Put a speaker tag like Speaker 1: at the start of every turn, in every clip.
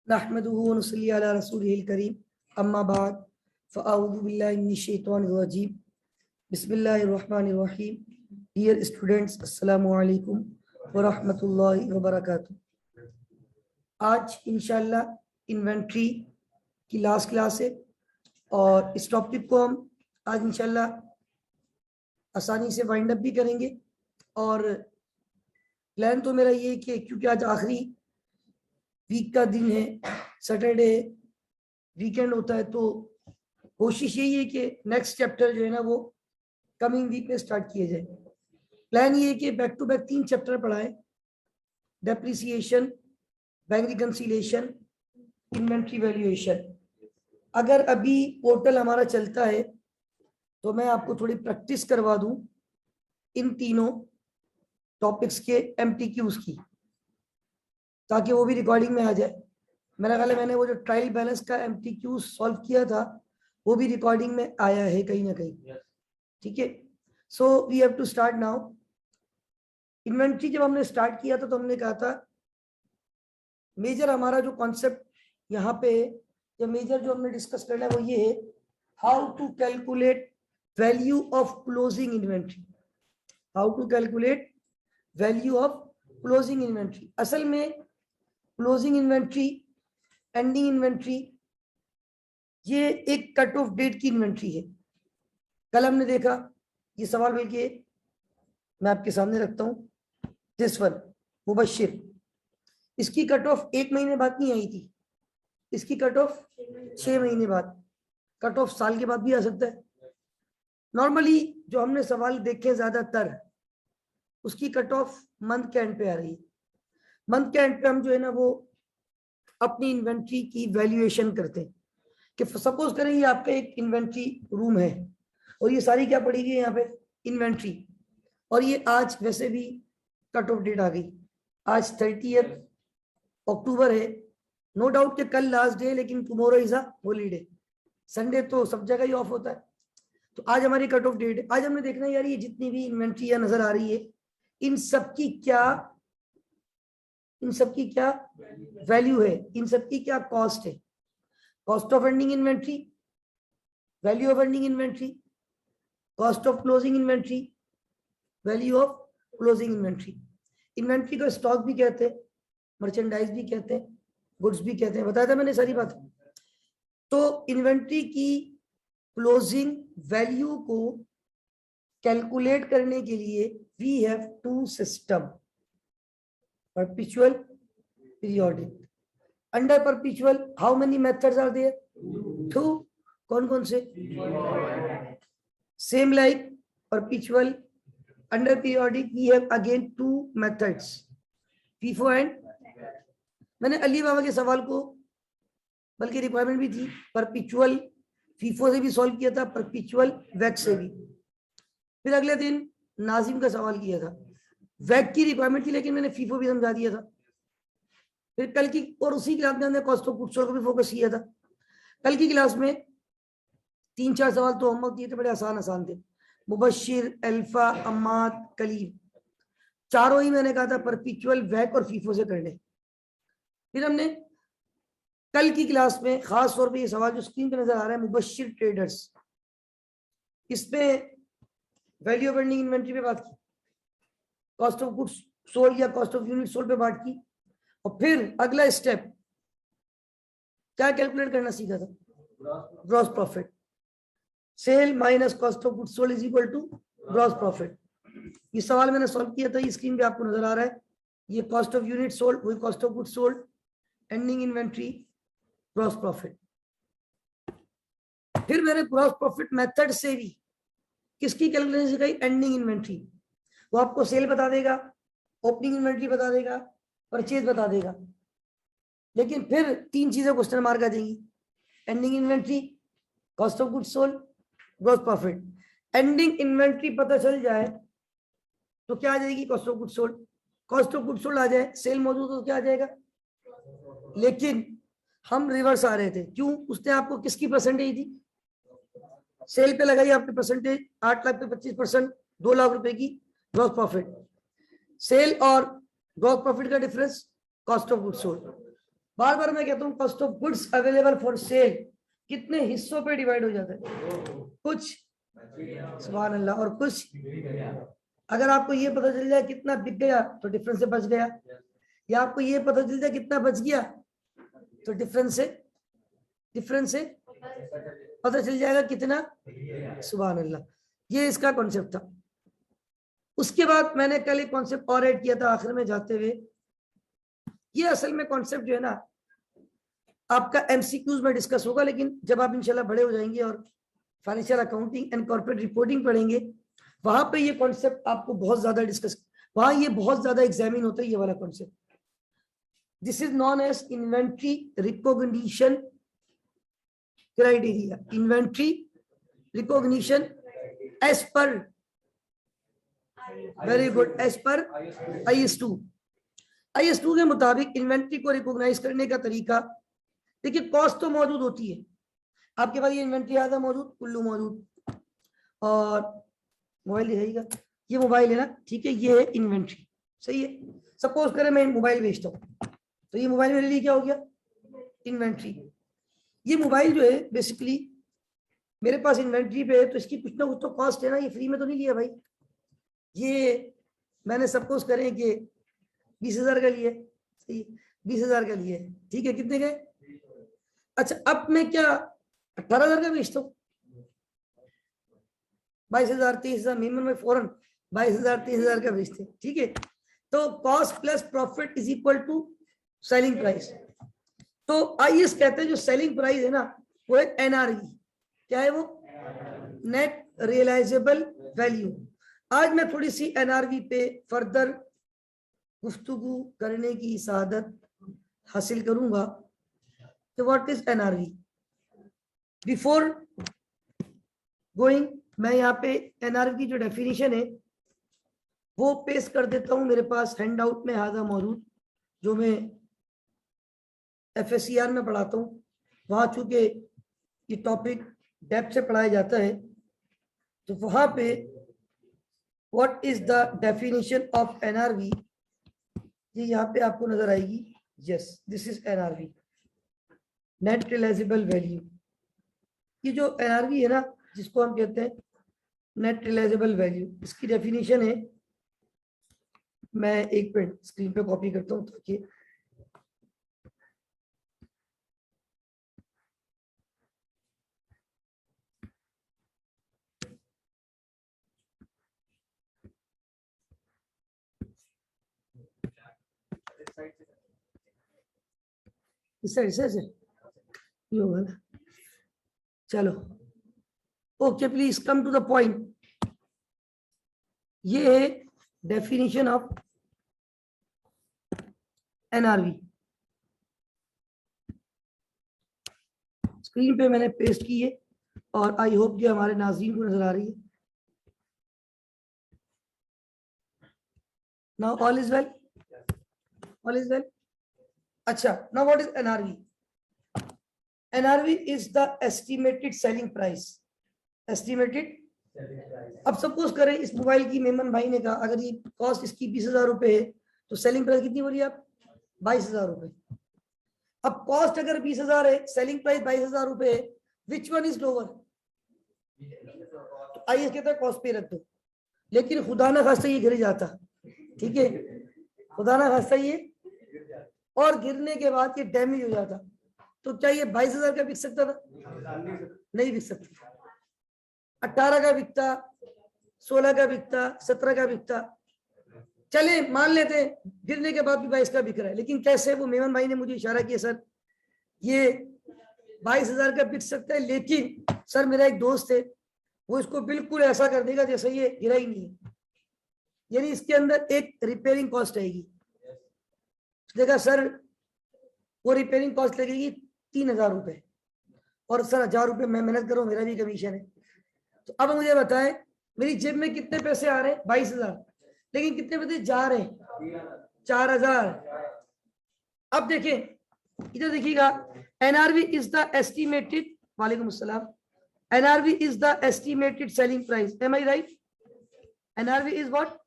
Speaker 1: नहमदुहु व नुसल्ली अला रसूलिहिल करीम अम्मा बाद फ़अऊज़ु बिल्लाहि मिनश शैतानिर रजीम बिस्मिल्लाहिर रहमानिर रहीम। डियर स्टूडेंट्स, अस्सलामु अलैकुम व रहमतुल्लाहि व बरकातुहू। आज इंशाल्लाह इन्वेंट्री की लास्ट क्लास है और इस टॉपिक को हम आज इंशाल्लाह आसानी से वाइंड अप भी करेंगे। और प्लान तो मेरा ये है कि क्योंकि आज आखिरी वीक का दिन है, सैटरडे वीकेंड होता है, तो कोशिश यही है कि नेक्स्ट चैप्टर जो है ना वो कमिंग वीक में स्टार्ट किए जाए। प्लान ये है कि बैक टू बैक 3 चैप्टर पढ़ाएं: depreciation, bank reconciliation, inventory valuation. अगर अभी पोर्टल हमारा चलता है तो मैं आपको थोड़ी प्रैक्टिस करवा दूं इन तीनों टॉपिक्स के एमटीक्यूज की, ताकि वो भी रिकॉर्डिंग में आ जाए। मेरा ख्याल है मैंने वो जो ट्रायल बैलेंस का एमटीक्यू सॉल्व किया था वो भी रिकॉर्डिंग में आया है कहीं ना कहीं। ठीक है, so we have to start now. Inventory जब हमने स्टार्ट किया था तो हमने कहा था मेजर हमारा जो कॉन्सेप्ट यहाँ पे या मेजर जो हमने डिस्कस करना है वो ये है, how to calculate value of closing inventory. How to calculate value of closing inventory. असल में क्लोजिंग इन्वेंट्री, एंडिंग इन्वेंट्री, ये एक कट ऑफ डेट की इन्वेंट्री है। कल हमने देखा ये सवाल बल्कि मैं आपके सामने रखता हूं, दिस वन मुबश्शिर, इसकी कट ऑफ 1 महीने बाद नहीं आई थी, इसकी कट ऑफ 6 महीने बाद, कट ऑफ साल के बाद भी आ सकता है। नॉर्मली जो हमने सवाल देखे ज्यादातर उसकी कट ऑफ मंथ के एंड पे आ रही है। मंथ के एंड पे हम जो है ना वो अपनी इन्वेंट्री की वैल्यूएशन करते हैं कि सपोज करें ये आपका एक इन्वेंट्री रूम है और ये सारी क्या पड़ी गई यहाँ पे इन्वेंट्री, और ये आज वैसे भी कट ऑफ डेट आ गई, आज 30 अक्टूबर है। नो डाउट कि कल लास्ट डे, लेकिन tomorrow is a holiday, Sunday तो सब जगह ही ऑफ होता है। तो आज हमारी कट ऑफ डेट है। आज हमने देखना यार ये जितनी भी इन्वेंट्री नजर आ रही है इन सबकी क्या वैल्यू है, इन सबकी क्या कॉस्ट है। Cost of ending inventory, value of ending inventory, cost of closing inventory, value of closing inventory. Inventory को स्टॉक भी कहते हैं, मर्चेंडाइज भी कहते हैं, गुड्स भी कहते हैं, बताया था मैंने सारी बात। तो इन्वेंट्री की क्लोजिंग वैल्यू को कैलकुलेट करने के लिए we have 2 system, perpetual, periodic. Under perpetual how many methods are there? 2. कौन से? Same like perpetual, under periodic we have again 2 methods, FIFO and मैंने अली बाबा के सवाल को बल्कि रिक्वायरमेंट भी थी, परपिचुअल FIFO से भी सॉल्व किया था, परपिचुअल वैक से भी। फिर अगले दिन नाजिम का सवाल किया था, वैक की रिक्वायरमेंट थी लेकिन मैंने FIFO भी समझा दिया था। फिर कल की और उसी क्लास में हमने कॉस्ट ऑफ गुड्स सोल्ड को भी फोकस किया था। कल की क्लास में 3-4 सवाल तो होमवर्क दिए थे, बड़े आसान थे। मुबश्शिर, अल्फा, अम्माद, कलीम, चारों ही मैंने कहा था परपिचुअल, वैक और FIFO से करने। फिर हमने कल की क्लास में खास तौर पे ये सवाल जो स्क्रीन पे नजर आ रहा है, मुबश्शिर ट्रेडर्स, इस पे वैल्यू ऑफ एंडिंग इन्वेंट्री पे बात की, कॉस्ट ऑफ गुड्स सोल्ड या कॉस्ट ऑफ यूनिट सोल्ड पे बात की, और फिर अगला स्टेप क्या कैलकुलेट करना सीखा था, gross profit. Sale minus cost of goods sold is equal to gross profit. ये सवाल मैंने सॉल्व किया था, ये स्क्रीन पे आपको नजर आ रहा है, ये कॉस्ट ऑफ यूनिट सोल्ड, वही cost of goods sold, ending inventory, gross profit. फिर मैंने ग्रॉस प्रॉफिट मेथड से भी किसकी कैलकुलेशन सिखाई, एंडिंग इन्वेंट्री। वो आपको सेल बता देगा, ओपनिंग इन्वेंट्री बता देगा, परचेज बता देगा, लेकिन फिर 3 चीजें क्वेश्चन मार्क आ जाएंगी, ending inventory, cost of goods sold, gross profit. Ending inventory पता चल जाए तो क्या आ जाएगी, cost of goods sold. Cost of goods sold आ जाए, सेल मौजूद हो तो क्या आ जाएगा, लेकिन हम रिवर्स आ रहे थे। क्यों? उसने आपको किसकी परसेंटेज दी, सेल पे लगाई आपने परसेंटेज, 8 लाख पे 25%, 2 लाख रुपए की ग्रॉस प्रॉफिट। सेल और ग्रॉस प्रॉफिट का difference cost of goods sold. बार बार मैं कहता हूँ cost of goods available for sale कितने हिस्सों पे डिवाइड हो जाता है? कुछ, सुभान अल्लाह, और कुछ। अगर आपको ये पता चल जाए कितना बिक गया तो डिफरेंस से बच गया, या आपको ये पता चल जाए कितना बच गया तो डिफरेंस से पता चल जाएगा कितना, सुभान अल्लाह। ये इसका कॉन्सेप्ट था। उसके बाद मैंने कल एक कॉन्सेप्ट और ऐड किया था आखिर में जाते हुए। ये असल में कॉन्सेप्ट जो है ना आपका एमसीक्यूज में डिस्कस होगा, लेकिन जब आप इंशाल्लाह बड़े हो जाएंगे और financial accounting and corporate reporting पढ़ेंगे वहां पे ये कॉन्सेप्ट आपको बहुत ज्यादा डिस्कस, वहां ये बहुत ज्यादा एग्जामिन होता है ये वाला concept. This is known as inventory recognition criteria. Inventory recognition as per, very good, as per IS2 के मुताबिक इन्वेंट्री को रिकॉग्नाइज करने का तरीका, देखिए कॉस्ट तो मौजूद होती है आपके पास, ये इन्वेंट्री आधा मौजूद, कुल्लू मौजूद, और मोबाइल दिखाइएगा, ये मोबाइल है ना, ठीक है, ये है इन्वेंट्री, सही है। सपोज करें मैं मोबाइल बेचता हूँ तो ये मोबाइल मेरे लिए क्या हो गया, इन्वेंट्री। ये मोबाइल जो है बेसिकली मेरे पास इन्वेंट्री पे है तो इसकी कुछ ना कुछ तो कॉस्ट है ना, ये फ्री में तो नहीं लिया भाई। ये मैंने सपोज करें कि 20,000 का लिए, सही, 20,000 का लिए, ठीक है, कितने गए? अच्छा, अब मैं क्या 18,000 का बेचता हूँ, 22,000 23,000 मिनिमम में फौरन 22,000 23,000 का बेचते हैं, ठीक है। तो cost plus profit is equal to selling price. तो IS कहते हैं जो सेलिंग प्राइस है ना वो है NRV। क्या है वो? Net realisable value. आज मैं थोड़ी सी NRV पे फर्दर गुफ्तगू करने की सादत हासिल करूंगा। तो what is NRV? Before going मैं यहाँ पे NRV की जो डेफिनेशन है वो पेश कर देता हूँ। मेरे पास हैंड आउट में हाजा मौजूद, जो मैं FSCR में पढ़ाता हूँ, वहां चूंकि ये टॉपिक डेप्थ से पढ़ाया जाता है तो वहां पे what is the definition of NRV, ये यहाँ पे आपको नजर आएगी। Yes, this is NRV, net realisable value. ये जो NRV है ना जिसको हम कहते हैं नेट रियलाइजेबल वैल्यू, इसकी डेफिनेशन है, मैं एक मिनट स्क्रीन पे कॉपी करता हूँ ताकि इस साइड से ये होगा ना। चलो okay, please come to the point. ये है डेफिनेशन ऑफ NRV। स्क्रीन पे मैंने पेस्ट की है और आई होप कि हमारे नाज़रीन को नजर आ रही है। Now all is well, all is well. अच्छा, now what is NRV? NRV is the estimated selling price. Estimated, अब सपोज करें इस मोबाइल की मेमन भाई ने कहा अगर ये कॉस्ट इसकी 20,000 रुपए है तो सेलिंग प्राइस कितनी बोली आप? 22,000 रुपए। अब कॉस्ट अगर 20,000 है, सेलिंग प्राइस 22,000 रुपए है, विच वन इज लोअर? तो आइए कहता है कॉस्ट पे रख दो, लेकिन खुदा ना खास्ता ये गिर जाता, ठीक है, खुदा ना खास्ता ये, और गिरने के बाद ये डैमेज हो जाता, तो क्या ये 22,000 का बिक सकता था? नहीं बिक सकता। 18 का बिकता, 16 का बिकता, 17 का बिकता, चले मान लेते गिरने के बाद भी 22 का बिक रहा है, लेकिन कैसे? वो मेमन भाई ने मुझे इशारा किया, सर ये 22,000 का बिक सकता है, लेकिन सर मेरा एक दोस्त है वो इसको बिल्कुल ऐसा कर देगा जैसे ये गिरा ही नहीं है, यानी इसके अंदर एक रिपेयरिंग कॉस्ट आएगी। देखा सर वो रिपेयरिंग कॉस्ट लगेगी 3,000 रुपए, और सर 1,000 रुपए मैं मेहनत करूं, मेरा भी कमीशन है। तो अब मुझे बताएं मेरी जेब में कितने पैसे आ रहे हैं? 22,000, लेकिन कितने पैसे जा रहे हैं? 4,000। अब देखें इधर देखिएगा, NRV इज द एस्टिमेटेड, वालेकुम अस्सलाम, NRV is the estimated selling price, am I right? NRV is what?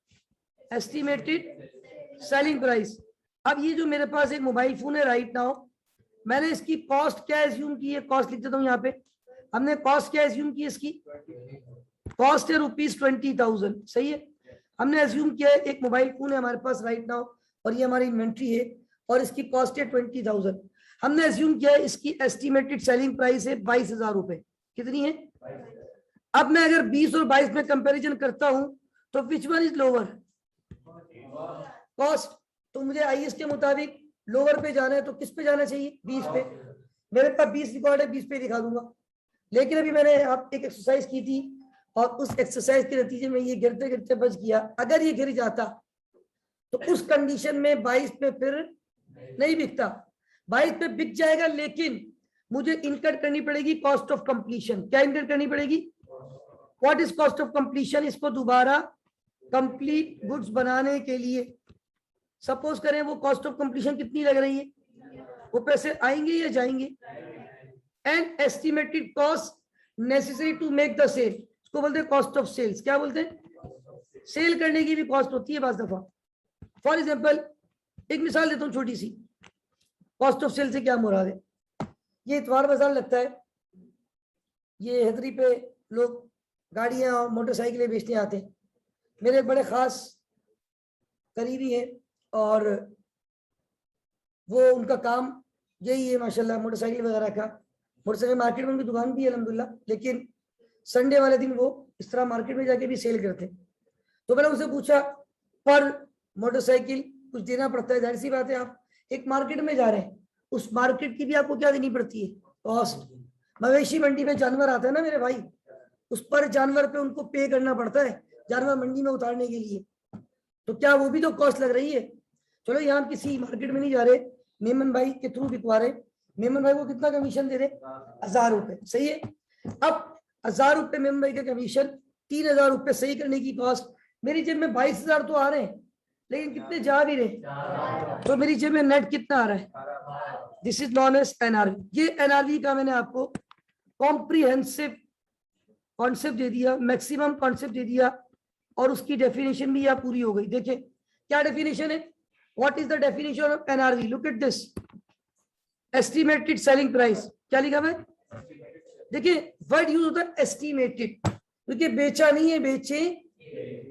Speaker 1: Estimated selling price. अब ये जो मेरे पास एक मोबाइल फोन है राइट नाउ, मैंने इसकी कॉस्ट क्या एज्यूम की है, कॉस्ट लिख देता हूँ यहाँ पे। हमने कॉस्ट क्या एज्यूम की है, इसकी कॉस्ट है ₹20,000, सही है। हमने एज्यूम किया है एक मोबाइल फोन है हमारे पास राइट नाउ, और ये हमारी इन्वेंट्री है, और इसकी कॉस्ट है 20,000। हमने एज्यूम किया है इसकी एस्टिमेटेड सेलिंग प्राइस है 22,000 रुपए। कितनी है? अब मैं अगर 20 और 22 में कंपैरिजन करता हूं तो which one is lower cost? तो मुझे आईएस के मुताबिक लोअर पे जाना है, तो किस पे जाना चाहिए? 20 पे। मेरे पास 20 रिकॉर्ड है, 20 पे दिखा दूंगा। लेकिन अभी मैंने आप एक एक्सरसाइज की थी, और उस एक्सरसाइज के नतीजे में ये गिरते गिरते बच गया। अगर ये गिर जाता तो उस कंडीशन में 22 पे फिर नहीं बिकता, 22 पे बिक जाएगा, लेकिन मुझे इनकट करनी पड़ेगी कॉस्ट ऑफ कंप्लीशन। क्या इनकट करनी पड़ेगी? What is cost of completion? इसको दोबारा कंप्लीट गुड्स बनाने के लिए सपोज करें वो कॉस्ट ऑफ कंप्लीशन कितनी लग रही है, वो पैसे आएंगे या जाएंगे? And estimated cost necessary to make the sale, इसको बोलते हैं कॉस्ट ऑफ सेल्स। क्या बोलते हैं? सेल करने की भी कॉस्ट होती है बाज दफा। फॉर एग्जांपल एक मिसाल देता हूँ छोटी सी, कॉस्ट ऑफ सेल से क्या मुराद है। ये इतवार बाजार लगता है, ये हैदरी पे लोग गाड़ियां और मोटरसाइकिलें बेचने आते हैं। मेरे एक बड़े खास करीबी हैं, और वो उनका काम यही है माशाल्लाह, मोटरसाइकिल वगैरह का। मोटरसाइकिल मार्केट में उनकी दुकान भी है अल्हम्दुलिल्लाह, लेकिन संडे वाले दिन वो इस तरह मार्केट में जाके भी सेल करते हैं। तो मैंने उनसे पूछा, पर मोटरसाइकिल कुछ देना पड़ता है, जाहिर सी बात है, आप एक मार्केट में जा रहे हैं, उस मार्केट की भी आपको क्या देनी पड़ती है? कॉस्ट। मवेशी मंडी में जानवर आता है ना मेरे भाई, उस पर जानवर पे उनको पे करना पड़ता है जानवर मंडी में उतारने के लिए, तो क्या वो भी तो कॉस्ट लग रही है? चलो यहाँ किसी मार्केट में नहीं जा रहे, मेमन भाई के थ्रू बिकवा रहे, मेमन भाई को कितना कमीशन दे रहे? 1000 रुपए, सही है। अब 1000 रुपए मेमन भाई का कमीशन, 3000 रुपए सही करने की कॉस्ट, मेरी जेब में 22,000 तो आ रहे हैं, लेकिन कितने जा भी रहे, तो मेरी जेब में नेट कितना आ रहा है? This is known as NRV. ये एनआरवी का मैंने आपको कॉम्प्रिहेंसिव कॉन्सेप्ट दे दिया, मैक्सिमम कॉन्सेप्ट दे दिया, और उसकी डेफिनेशन भी यहाँ पूरी हो गई। देखिए क्या डेफिनेशन है, what is the definition of NRV? Look at this, estimated selling price. क्या लिखा है? देखिए वर्ड यूज होता है एस्टिमेटेड, क्योंकि बेचा नहीं है, बेचे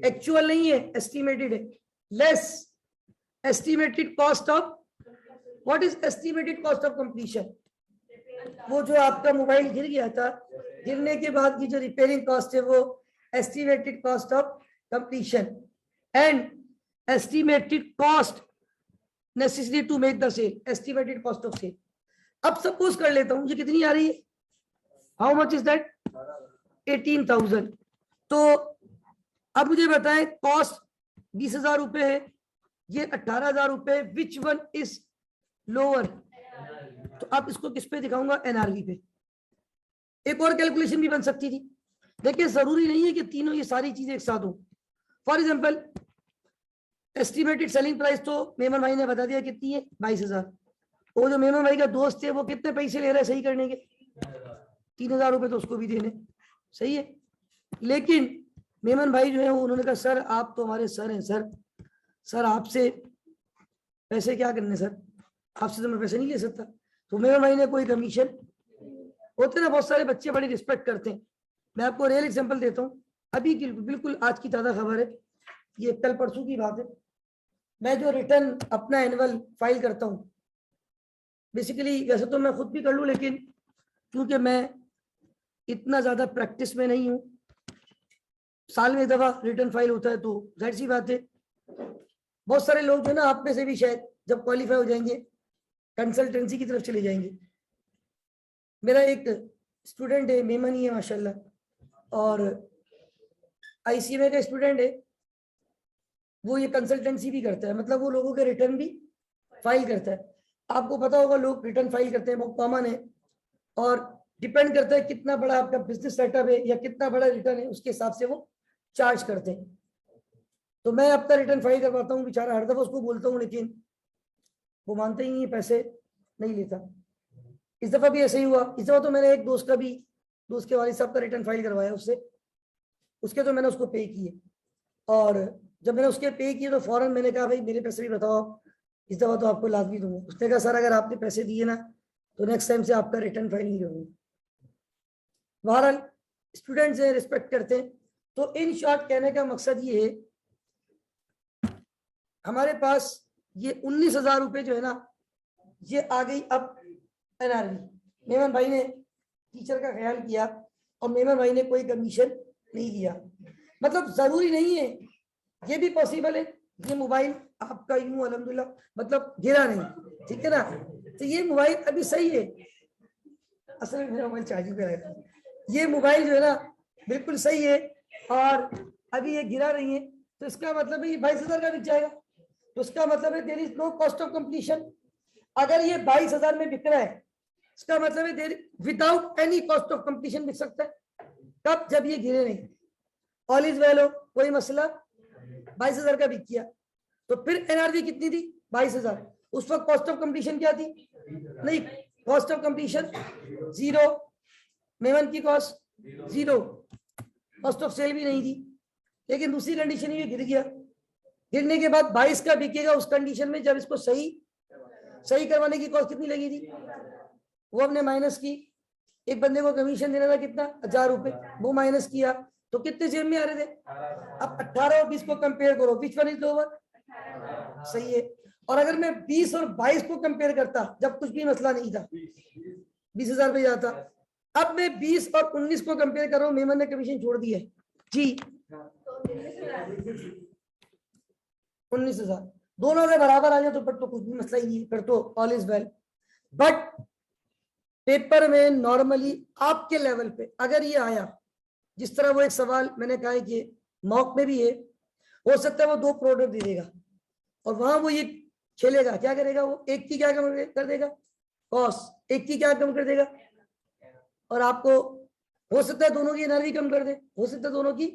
Speaker 1: एक्चुअल नहीं है, एस्टिमेटेड है। Less estimated cost of, what is estimated cost of completion? वो जो आपका मोबाइल गिर गया था, गिरने के बाद की जो रिपेयरिंग कॉस्ट है वो estimated cost of completion, and estimated cost necessary to make the sale, estimated cost of sale. अब सपोज कर लेता हूं ये कितनी आ रही है, हाउ मच इज दैट? 18,000। तो अब मुझे बताएं कॉस्ट 20,000 रुपए है, ये 18,000 रुपए, विच वन इज लोअर? तो आप इसको किस पे दिखाऊंगा? एनआरवी पे। एक और कैलकुलेशन भी बन सकती थी। देखिए जरूरी नहीं है कि तीनों ये सारी चीजें एक साथ हो। For example estimated selling price तो मेमन भाई ने बता दिया कितनी है, 22,000। वो जो मेमन भाई का दोस्त है वो कितने पैसे ले रहा है सही करने के? 3,000 रुपए तो उसको भी देने, सही है। लेकिन मेमन भाई जो है वो उन्होंने कहा सर आप तो हमारे सर हैं, सर आपसे पैसे क्या करने सर, आपसे तो मैं पैसे नहीं ले सकता। तो मेमन भाई ने कोई कमीशन, होते ना बहुत सारे बच्चे बड़ी रिस्पेक्ट करते हैं। मैं आपको रियल एग्जांपल देता हूँ, अभी की बिल्कुल आज की ताज़ा खबर है, ये कल परसों की बात है। मैं जो रिटर्न अपना एनुअल फाइल करता हूँ, बेसिकली वैसे तो मैं खुद भी कर लूँ, लेकिन क्योंकि मैं इतना ज्यादा प्रैक्टिस में नहीं हूँ, साल में एक दफा रिटर्न फाइल होता है, तो जाहिर सी बात है बहुत सारे लोग जो ना आप में से भी शायद जब क्वालिफाई हो जाएंगे कंसल्टेंसी की तरफ चले जाएंगे। मेरा एक स्टूडेंट है, मेमन ही है माशाल्लाह, और आईसीएमए का स्टूडेंट है, वो ये कंसल्टेंसी भी करता है, मतलब वो लोगों के रिटर्न भी फाइल करता है। आपको पता होगा लोग रिटर्न फाइल करते हैं, बहुत कॉमन है, और डिपेंड करता है कितना बड़ा आपका बिजनेस सेटअप है या कितना बड़ा रिटर्न है, उसके हिसाब से वो चार्ज करते हैं। तो मैं अपना रिटर्न फाइल करवाता हूँ, बेचारा हर दफा उसको बोलता हूँ, लेकिन वो मानते ही नहीं, पैसे नहीं लेता। इस दफा भी ऐसे ही हुआ। इस दफा तो मैंने एक दोस्त के वालिद साहब का रिटर्न फाइल करवाया उससे, उसके तो मैंने उसको पे किए, और जब मैंने उसके पे किए तो फौरन मैंने कहा भाई मेरे पैसे भी बताओ, इस दफा तो आपको लाजमी दूंगा। उसने कहा सर अगर आपने पैसे दिए ना तो नेक्स्ट टाइम से आपका रिटर्न फाइल नहीं होगी। बहरहाल स्टूडेंट से रिस्पेक्ट करते हैं। तो इन शॉर्ट कहने का मकसद ये है, हमारे पास ये 19,000 रुपये जो है ना, ये आ गई अब एनआरवी। मेमन भाई ने टीचर का ख्याल किया और मेमन भाई ने कोई कमीशन नहीं लिया। मतलब जरूरी नहीं है, ये भी पॉसिबल है ये मोबाइल आपका यूं अल्हम्दुलिल्लाह मतलब गिरा नहीं, ठीक है ना। तो ये मोबाइल अभी सही है, असल में मेरा मोबाइल चार्जिंग पे रहता है। ये मोबाइल जो है ना बिल्कुल सही है और अभी ये गिरा नहीं है, तो इसका मतलब है ये 22,000 का बिक जाएगा। तो इसका मतलब है there is no cost of completion. अगर ये 22,000 में बिक रहा है, इसका मतलब है there without any cost of completion बिक सकता है। कब? जब ये गिरे नहीं। ऑल इज वेल हो, कोई मसला। 22,000 का बिक किया, तो फिर एनआरवी कितनी थी? 22,000। उस वक्त कॉस्ट ऑफ कंप्लीशन क्या थी? नहीं, कॉस्ट ऑफ कंप्लीशन 0, मेमन की कॉस्ट 0, कॉस्ट ऑफ सेल भी नहीं थी। लेकिन दूसरी कंडीशन ये गिर गया, गिरने के बाद 22 का बिकेगा उस कंडीशन में जब इसको सही करवाने की कॉस्ट कितनी लगी थी? वो हमने माइनस की। एक बंदे को कमीशन देना था कितना? 1,000 रुपए, वो माइनस किया तो कितने जेब में आ रहे थे? अब 18 और 20 को कंपेयर करो, विच वन इज लोअर? सही है। और अगर मैं 20 और 22 को कंपेयर करता जब कुछ भी मसला नहीं था, 20,000 पे जाता। अब मैं 20 और 19 को कंपेयर कर रहा हूं, मेमन ने कमीशन छोड़ दिया है जी 19,000। दोनों अगर बराबर आ जाए तो फिर तो कुछ भी मसला ही नहीं, फिर तो all is well. But paper में नॉर्मली आपके लेवल पे अगर ये आया, जिस तरह वो एक सवाल मैंने कहा है कि मॉक में भी है, हो सकता है वो 2 प्रोडक्ट दे देगा और वहां वो ये खेलेगा, क्या करेगा वो? एक की क्या कम कर देगा? कॉस्ट। एक की क्या कम कर देगा? और आपको हो सकता है दोनों की एनआरवी कम कर दे, हो सकता है दोनों की।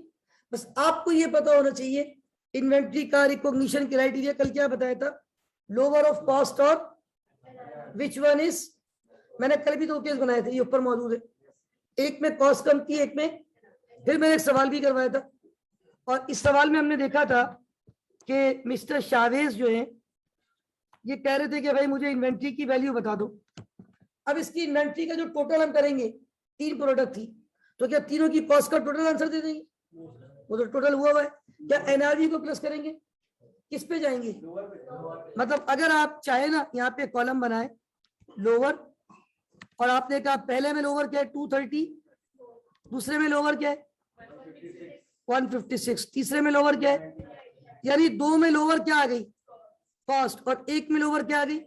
Speaker 1: बस आपको ये पता होना चाहिए इन्वेंट्री का रिकॉग्निशन क्राइटेरिया कल क्या बताया था? लोअर ऑफ कॉस्ट और विच वन इज। मैंने कल भी 2 केस बनाए थे, ये ऊपर मौजूद है। एक में कॉस्ट कम थी, एक में। फिर मैंने एक सवाल भी करवाया था और इस सवाल में हमने देखा था कि मिस्टर शावेज जो है ये कह रहे थे कि भाई मुझे इन्वेंट्री की वैल्यू बता दो। अब इसकी इन्वेंट्री का जो टोटल हम करेंगे, 3 प्रोडक्ट थी, तो क्या तीनों की कॉस्ट का टोटल आंसर दे देंगे? वो तो टोटल हुआ है। क्या एनआरवी को प्लस करेंगे? किस पे जाएंगे? मतलब अगर आप चाहे ना यहाँ पे कॉलम बनाए लोअर, और आपने कहा पहले में लोअर क्या है? 230, दूसरे में लोअर क्या है? 156, तीसरे में लोअर क्या है? यानी 2 में लोअर क्या आ गई? कॉस्ट। और 1 में लोअर क्या आ गई?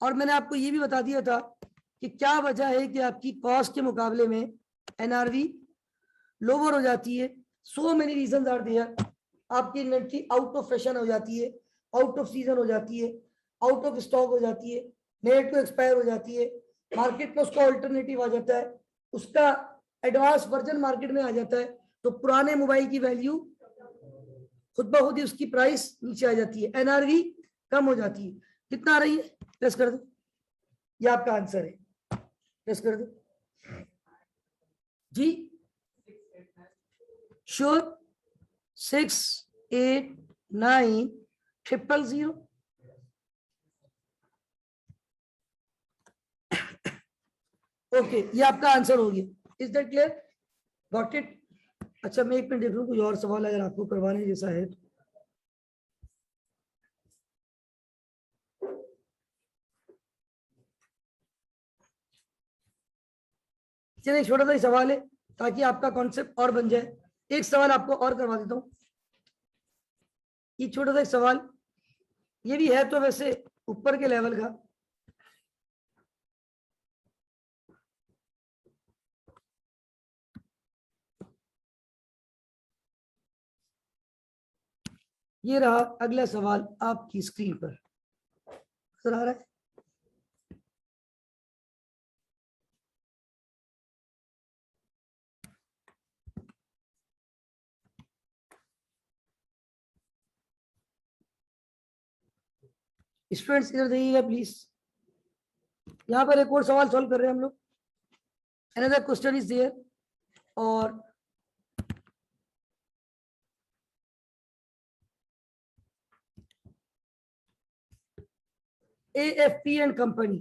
Speaker 1: और मैंने आपको ये भी बता दिया था कि क्या वजह है कि आपकी कॉस्ट के मुकाबले में एनआरवी लोअर हो जाती है। So many reasons are there. आपकी इन्वेंट्री आउट ऑफ फैशन हो जाती है, आउट ऑफ सीजन हो जाती है, आउट ऑफ स्टॉक हो जाती है, नेट टू एक्सपायर हो जाती है, मार्केट में उसका अल्टरनेटिव आ जाता है, उसका एडवांस वर्जन मार्केट में आ जाता है, तो पुराने मोबाइल की वैल्यू खुद ब खुद ही उसकी प्राइस नीचे आ जाती है, एनआरवी कम हो जाती है। कितना आ रही है? प्रेस कर दो, ये आपका आंसर है, प्रेस कर दो जी। श्योर? 68900। ओके, ये आपका आंसर हो गया। Is that clear? Got it? अच्छा, मैं एक मिनट देख लूं कोई और सवाल अगर आपको करवाने जैसा है तो। चलिए छोटा सा ही सवाल है ताकि आपका कॉन्सेप्ट और बन जाए। एक सवाल आपको और करवा देता हूं। ये छोटा सा एक सवाल, ये भी है तो वैसे ऊपर के लेवल का। ये रहा अगला सवाल आपकी स्क्रीन पर, नजर आ रहा है? स्टूडेंट्स इधर देखिएगा प्लीज। यहाँ पर एक और सवाल सॉल्व कर रहे हैं हम लोग। अनदर क्वेश्चन इज देयर और AFP and company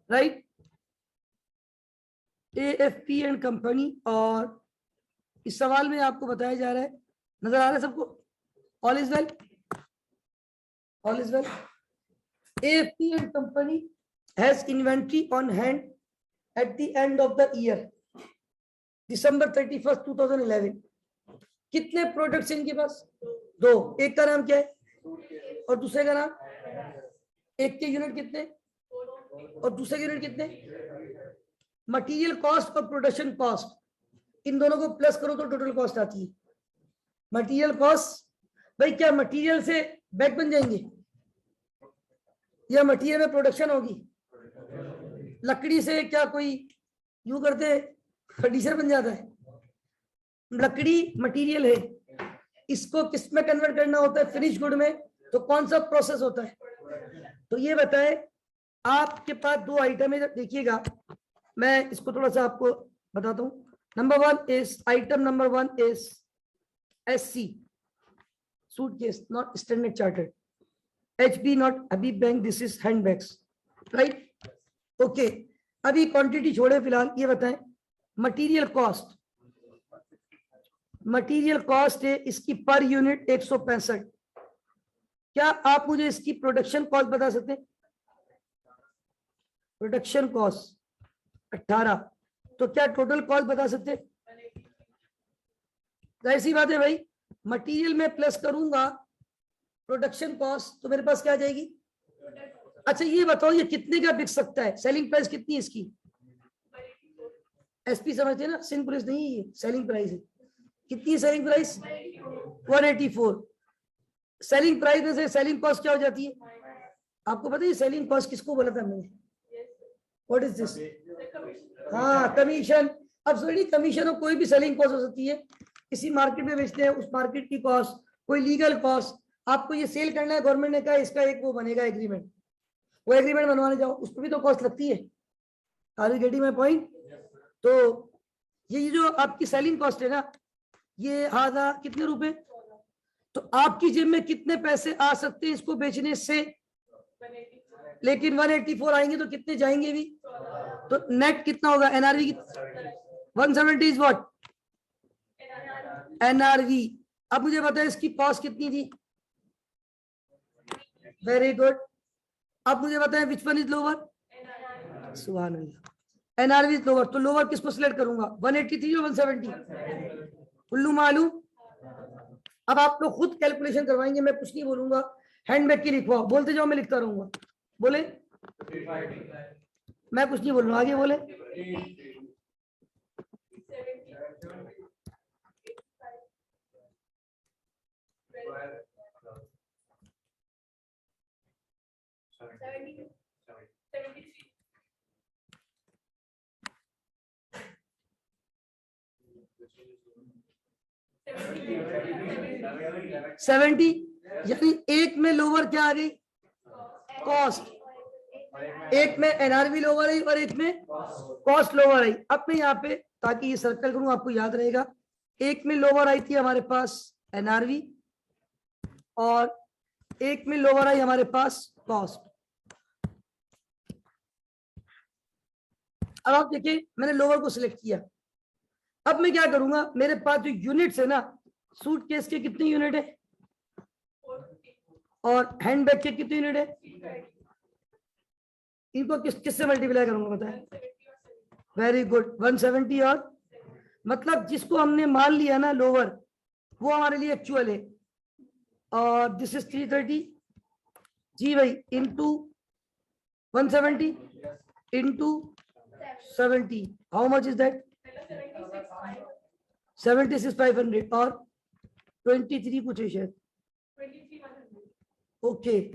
Speaker 1: right, AFP and company. और इस सवाल में आपको बताया जा रहा है, नजर आ रहा है सबको, all is well, all is well. AFP and company has inventory on hand at the end of the year December 31st 2011। कितने प्रोडक्ट्स इनके पास? दो। एक का नाम क्या है और दूसरे का नाम? एक के यूनिट कितने और दूसरे के यूनिट कितने? मटेरियल कॉस्ट और प्रोडक्शन कॉस्ट, इन दोनों को प्लस करो तो टोटल कॉस्ट आती है। मटेरियल कॉस्ट, भाई क्या मटेरियल से बैग बन जाएंगे या मटेरियल में प्रोडक्शन होगी? लकड़ी से क्या कोई यूं करते फर्नीचर बन जाता है? लकड़ी मटेरियल है, इसको किस में कन्वर्ट करना होता है? फिनिश गुड में। तो कौन सा प्रोसेस होता है? तो ये बताए, आपके पास दो आइटम है, देखिएगा मैं इसको थोड़ा सा आपको बताता हूं। Number one is, item number one is SC suitcase, not standard chartered. HB not Habib bank, this is handbags, right? Okay, अभी क्वांटिटी छोड़े फिलहाल, ये बताएं मटेरियल कॉस्ट। मटेरियल कॉस्ट है इसकी पर यूनिट 165। क्या आप मुझे इसकी प्रोडक्शन कॉस्ट बता सकते हैं? Production cost 18। तो क्या टोटल कॉस्ट बता सकते हैं? ऐसी बात है भाई, मटेरियल में प्लस करूंगा प्रोडक्शन कॉस्ट तो मेरे पास क्या आ जाएगी? अच्छा ये बताओ, ये कितने का बिक सकता है? सेलिंग प्राइस कितनी है इसकी? SP समझते हैं ना, सेलिंग प्राइस नहीं है, ये सेलिंग प्राइस है। कितनी सेलिंग प्राइस? 184। सेलिंग प्राइस में से सेलिंग कॉस्ट क्या हो जाती है? आपको पता है सेलिंग कॉस्ट किसको बोला था मैंने? What is this? हाँ, कमीशन। अब सॉरी, कमीशन और कोई भी सेलिंग कॉस्ट हो सकती है। किसी मार्केट में बेचते हैं, उस मार्केट की कॉस्ट, कोई लीगल कॉस्ट। आपको ये सेल करना है, गवर्नमेंट ने कहा इसका एक वो बनेगा एग्रीमेंट, वो एग्रीमेंट बनवाने जाओ, उस पर भी तो कॉस्ट लगती है। Are you getting my point? तो ये जो आपकी सेलिंग कॉस्ट है ना, ये आधा कितने रुपए, तो आपकी जेब में कितने पैसे आ सकते हैं इसको बेचने से? लेकिन 184 आएंगे तो कितने जाएंगे भी? तो नेट कितना होगा? NRV की 170 इज व्हाट? NRV। अब मुझे बताए इसकी कॉस्ट कितनी थी? Very good. अब मुझे बताएं विच वन इज लोअर? सुभान अल्लाह, NRV इज लोअर। तो लोअर किसको सिलेक्ट करूंगा? 183 और 170? उल्लू मालूम। अब आप लोग खुद कैलकुलेशन करवाएंगे, मैं कुछ नहीं बोलूंगा। हैंडबैग की लिखवाओ, बोलते जाओ, मैं लिखता रहूंगा। बोले, मैं कुछ नहीं बोल रहा हूं, आगे बोले। सेवेंटी, यानी एक में लोअर क्या आ गई? कॉस्ट। एक में NRV लोअर आई और एक में कॉस्ट लोअर आई। अब मैं यहाँ पे, ताकि ये सर्कल करूं आपको याद रहेगा, एक में लोअर आई थी हमारे पास NRV और एक में लोअर आई हमारे पास कॉस्ट। अब आप देखिए, मैंने लोअर को सिलेक्ट किया। अब मैं क्या करूंगा, मेरे पास जो यूनिट्स है ना, सूटकेस के कितने यूनिट है और हैंडबैग के कितने यूनिट है? इनको किससे मल्टीप्लाई करूंगा बताएं? Very good, 170। और मतलब जिसको हमने मान लिया ना लोअर, वो हमारे लिए एक्चुअल है। और दिस इज 330 जी भाई, into 170 into 70, how much is that? 76,500 और 23 कुछ है शायद। ओके,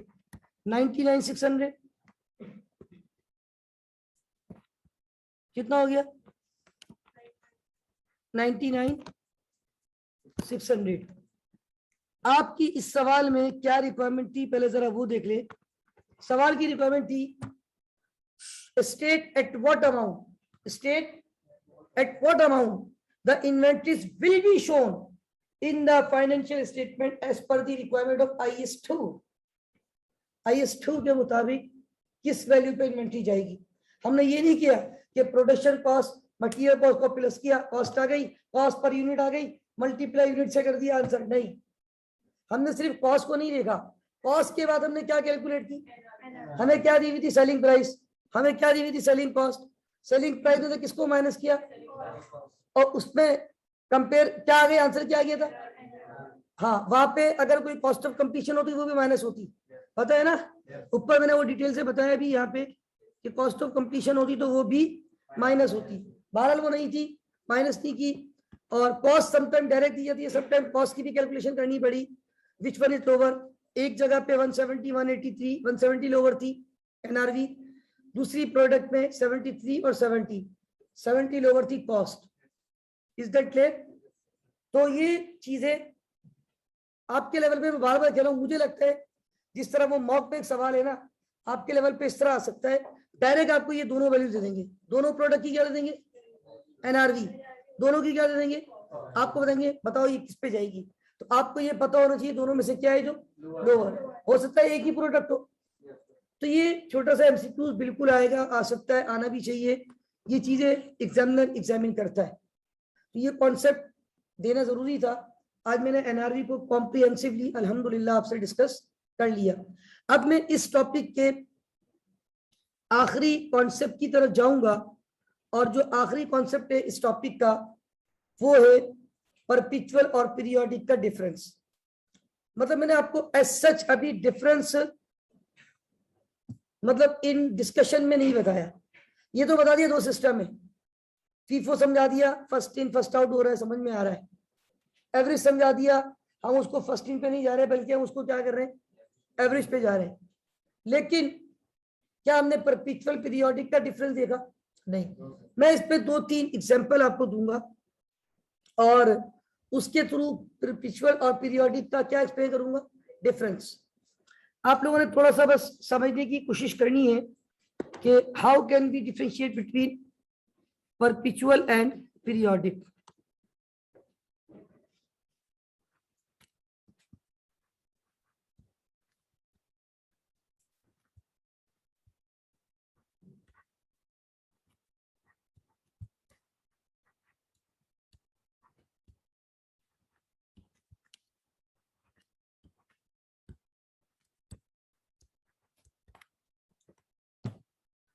Speaker 1: 99,600 कितना हो गया? 99,600। आपकी इस सवाल में क्या रिक्वायरमेंट थी, पहले जरा वो देख ले। सवाल की रिक्वायरमेंट थी, state at what amount, state at what amount the inventories will be shown in the financial statement as per the requirement of IS2। IS2 के मुताबिक किस वैल्यू पे इन्वेंट्री जाएगी? हमने ये नहीं किया कि प्रोडक्शन कॉस्ट मटेरियल कॉस्ट को प्लस किया, कॉस्ट आ गई, कॉस्ट पर यूनिट आ गई, मल्टीप्लाई यूनिट से कर दिया आंसर। नहीं, हमने सिर्फ कॉस्ट को नहीं देखा, कॉस्ट के बाद हमने क्या कैलकुलेट की, हमें क्या दी हुई थी सेलिंग प्राइस, हमें क्या दी हुई थी सेलिंग कॉस्ट, सेलिंग प्राइस ने किसको माइनस किया और उसमें कंपेयर क्या आ गया, आंसर क्या आ गया था। हाँ, वहां पे अगर कोई कॉस्ट ऑफ कंप्लीशन होती वो भी माइनस होती, पता है ना, ऊपर मैंने वो डिटेल से बताया भी यहाँ पे कि कॉस्ट ऑफ कंप्लीशन होती तो वो भी माइनस होती, बहरहाल वो नहीं थी, माइनस नहीं की। और कॉस्ट समटाइम डायरेक्ट दी जाती है, समटाइम कॉस्ट की भी कैलकुलेशन करनी पड़ी, विच वन इज लोअर, एक जगह पे 170 183 170 लोअर थी एनआरवी, दूसरी प्रोडक्ट में 73 और 70 लोअर थी कॉस्ट। Is that clear. तो ये चीजें आपके लेवल पे मैं बार बार कह रहा हूं, मुझे लगता है जिस तरह वो मॉक पे एक सवाल है ना, आपके लेवल पे इस तरह आ सकता है, डायरेक्ट आपको ये दोनों वैल्यूज दे देंगे, दोनों प्रोडक्ट की क्या दे देंगे, एनआरवी, दोनों की क्या दे देंगे, आपको बताएंगे बताओ ये किस पे जाएगी, तो आपको ये पता होना चाहिए दोनों में से क्या है जो लोअर, हो सकता है एक ही प्रोडक्ट हो। तो ये छोटा सा एमसीक्यू बिल्कुल आएगा, आ सकता है, आना भी चाहिए, ये चीजें एग्जामिनर एग्जामिन करता है, तो ये कॉन्सेप्ट देना जरूरी था। आज मैंने एनआरवी को कॉम्प्रिहेंसिवली अल्हम्दुलिल्लाह आपसे डिस्कस कर लिया। अब मैं इस टॉपिक के आखिरी कॉन्सेप्ट की तरफ जाऊंगा, और जो आखिरी कॉन्सेप्ट है इस टॉपिक का वो है परपेचुअल और पीरियोडिक का डिफरेंस। मतलब मैंने आपको एज सच अभी डिफरेंस मतलब इन डिस्कशन में नहीं बताया, ये तो बता दिया दो सिस्टम है, फीफो समझा दिया, फर्स्ट इन फर्स्ट आउट हो रहा है, समझ में आ रहा है, एवरेज समझा दिया, हम उसको फर्स्ट इन पे नहीं जा रहे बल्कि हम उसको क्या कर रहे हैं, एवरेज पे जा रहे हैं। लेकिन क्या हमने परपेचुअल पीरियोडिक का डिफरेंस देखा, नहीं। मैं इस पे 2-3 एग्जांपल आपको दूंगा और उसके थ्रू परपेचुअल और पीरियोडिक का क्या एक्सप्लेन करूंगा, डिफरेंस। आप लोगों ने थोड़ा सा बस समझने की कोशिश करनी है कि how can we differentiate between perpetual and periodic.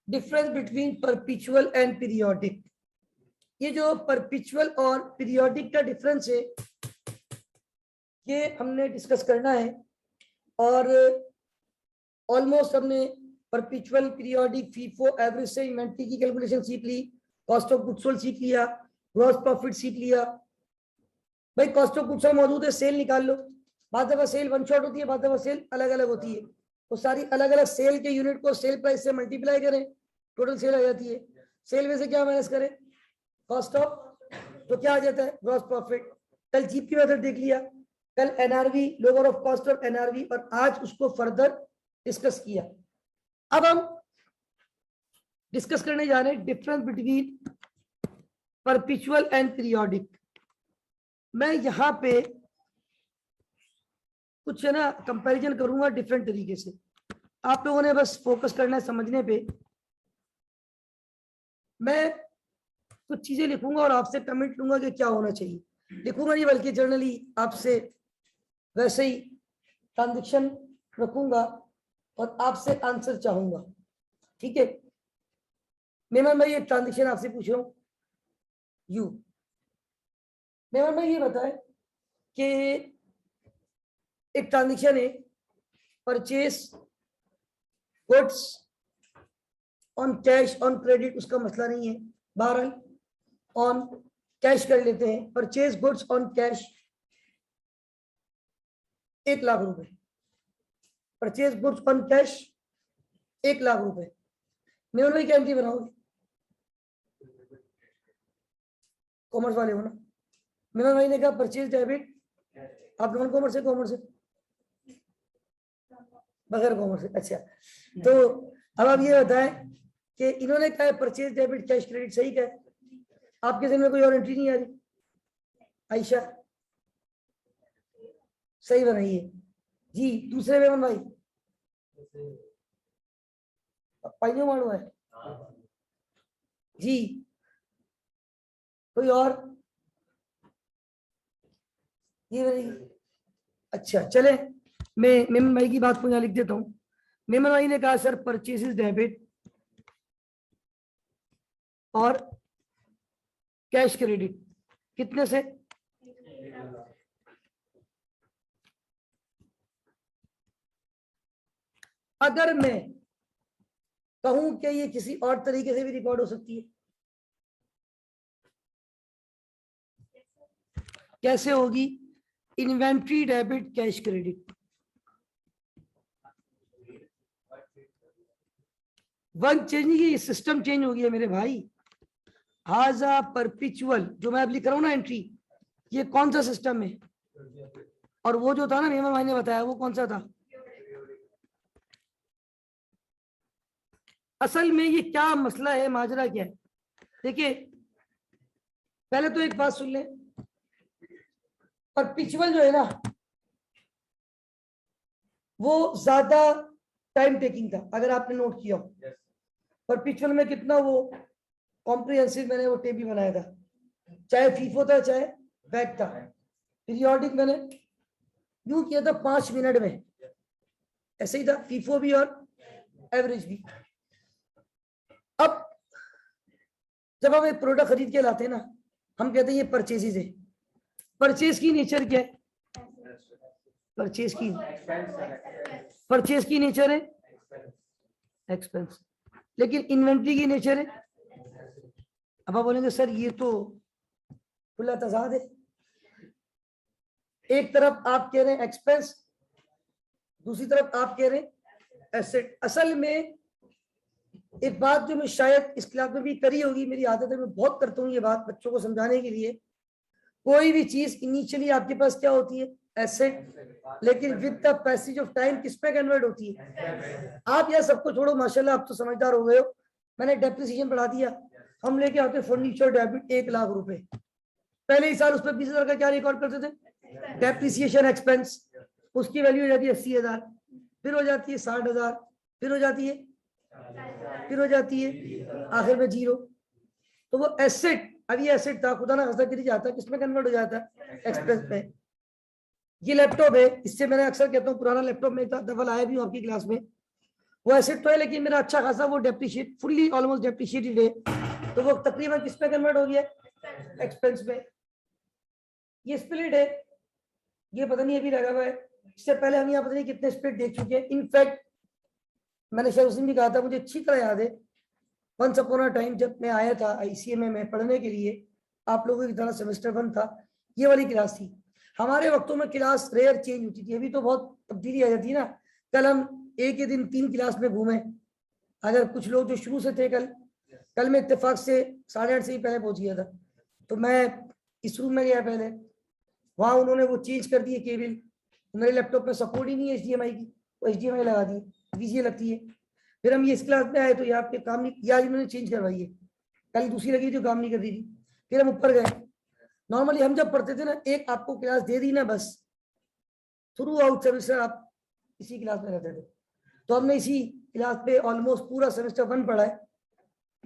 Speaker 1: Difference between perpetual and periodic, ये जो परपेचुअल और पीरियोडिक का डिफरेंस है ये हमने डिस्कस करना है। और ऑलमोस्ट हमने परपेचुअल, पीरियोडिक, फीफो, एवरेज से इन्वेंटरी की कैलकुलेशन सीख ली, कॉस्ट ऑफ गुड्स सोल्ड सीख लिया, ग्रॉस प्रॉफिट सीख लिया। भाई कॉस्ट ऑफ गुड्स सोल्ड मौजूद है, सेल निकाल लो, बाद दफा सेल वन शॉट होती है, बाद दफा सेल अलग अलग होती है, तो सारी अलग अलग सेल के यूनिट को सेल प्राइस से मल्टीप्लाई करें, टोटल सेल आ जाती है। सेल में से क्या माइनस करें, कॉस्ट ऑफ, तो क्या आ जाता है, ग्रॉस प्रॉफिट। कल जीपी मेथड देख लिया, कल NRV, lower of cost of NRV, और आज उसको फर्दर डिस्कस किया। अब हम डिस्कस करने जा रहे हैं difference between perpetual and periodic. मैं यहां पे कुछ है ना कंपैरिजन करूंगा डिफरेंट तरीके से, आप लोगों ने बस फोकस करना है समझने पे। मैं कुछ चीजें लिखूंगा और आपसे कमेंट लूंगा कि क्या होना चाहिए, लिखूंगा नहीं बल्कि जर्नली आपसे वैसे ही ट्रांजेक्शन रखूंगा और आपसे आंसर चाहूंगा, ठीक है। मेमन भाई ये ट्रांजेक्शन आपसे पूछ रहा हूं, यू मेमन भाई ये बताए कि एक ट्रांजेक्शन है purchase goods on cash on credit, उसका मसला नहीं है, बहरहाल ऑन कैश कर लेते हैं। Purchase goods on cash 1 lakh रुपए, purchase goods on cash 1 lakh रुपए। मेमन भाई क्या एंट्री बनाओगे, कॉमर्स वाले हो ना। मेमन भाई ने कहा परचेज डेबिट, आप नॉन कॉमर्स है, कॉमर्स है, बगैर कॉमर्स है, अच्छा। तो अब आप ये बताएं कि इन्होंने कहा परचेज डेबिट कैश क्रेडिट, सही कहा, आपके जहन में कोई और एंट्री नहीं आ रही, आयशा सही बनाइए जी। दूसरे मेमन भाई पाइयो मानो है, जी कोई और? ये मेरी, अच्छा चले, मैं मेमन भाई की बात को यहाँ लिख देता हूँ। मेमन भाई ने कहा सर परचेसेस डेबिट और कैश क्रेडिट कितने से? अगर मैं कहूं कि ये किसी और तरीके से भी रिकॉर्ड हो सकती है, कैसे होगी? Inventory debit cash credit, one change नहीं, ये सिस्टम चेंज हो गया मेरे भाई। हाजा परपिचुअल जो मैं अब लिख रहा हूं ना एंट्री, ये कौन सा सिस्टम है? और वो जो था ना मेमन भाई ने बताया वो कौन सा था? असल में ये क्या मसला है, माजरा क्या है? देखिए पहले तो एक बात सुन ले, परपिचुअल जो है ना वो ज्यादा टाइम टेकिंग था, अगर आपने नोट किया हो। परपिचुअल में कितना वो कॉम्प्रिहेंसिव मैंने वो टेबल बनाया था, चाहे फीफो था चाहे बैक था। पीरियोडिक मैंने यूं किया था 5 मिनट में, ऐसे ही था फीफो भी और एवरेज भी। अब जब हम एक प्रोडक्ट खरीद के लाते हैं ना, हम कहते हैं ये परचेजेज है। परचेज की नेचर क्या है? परचेज की नेचर है एक्सपेंस, लेकिन इन्वेंट्री की नेचर है। अब आप बोलेंगे सर ये तो खुला तजाद है, एक तरफ आप कह रहे हैं एक्सपेंस, दूसरी तरफ आप कह रहे हैं एसेट। असल में एक बात जो मैं शायद इस क्लास में भी करी होगी, मेरी आदत है मैं बहुत करता हूँ ये बात बच्चों को समझाने के लिए, कोई भी चीज इनिशियली आपके पास क्या होती है? एसेट, लेकिन with the passage of time किस पे कन्वर्ट होती है? आप यह सबको छोड़ो, माशाल्लाह आप तो समझदार हो गए हो, मैंने डेप्रिसिएशन बढ़ा दिया। हम लेके आते फर्नीचर डेबिट 1 लाख रुपए, पहले ही साल उस पर 20,000 का क्या रिकॉर्ड करते थे? Depreciation expense. उसकी वैल्यू हो जाती है 80,000, फिर हो जाती है 60,000, फिर हो जाती है, फिर हो जाती है आखिर में 0। तो वो एसेट, अब ये एसेट था, खुदा ना खास्ता गिर जाता है, किसमें कन्वर्ट हो जाता है? एक्सपेंस में। ये लैपटॉप है, इससे मैंने अक्सर कहता हूँ पुराना लैपटॉप में था, दफा आया भी हूँ आपकी क्लास में, वो एसेट तो है लेकिन मेरा अच्छा खासा वो डेप्रिशिएट, फुल्ली ऑलमोस्ट डेप्रिशिएटेड है, तो वो तकरीबन किस पे कन्वर्ट हो गया? एक्सपेंस में। ये स्प्लिट है, ये पता नहीं अभी लगा हुआ है, इससे पहले हम यहाँ पता नहीं कितने स्प्लिट देख चुके हैं। इनफैक्ट मैंने शायद उस दिन भी कहा था, मुझे अच्छी तरह याद है, वंस अपॉन अ टाइम जब मैं आया था ICMA में पढ़ने के लिए, आप लोगों की तरह सेमेस्टर 1 था, ये वाली क्लास थी। हमारे वक्तों में क्लास रेयर चेंज होती थी, अभी तो बहुत तब्दीली आ जाती है ना। कल हम एक ही दिन 3 क्लास में घूमे, अगर कुछ लोग जो शुरू से थे, कल मैं इत्तेफाक से 8:30 से ही पहले पहुंच गया था, तो मैं इस रूम में गया पहले, वहां उन्होंने वो चेंज कर दिए केबल, मेरे लैपटॉप में सपोर्ट ही नहीं है HDMI की, वो HDMI लगा दी, VGA लगती है। फिर हम ये इस क्लास में आए तो यहाँ पे काम नहीं किया, इन्होंने चेंज करवाई है, कल दूसरी लगी जो काम नहीं कर रही थी। फिर हम ऊपर गए, नॉर्मली हम जब पढ़ते थे ना, एक आपको क्लास दे दी ना बस, थ्रू आउट सेमेस्टर आप इसी क्लास में रहते थे, तो हमने इसी क्लास पे ऑलमोस्ट पूरा सेमेस्टर 1 पढ़ा है।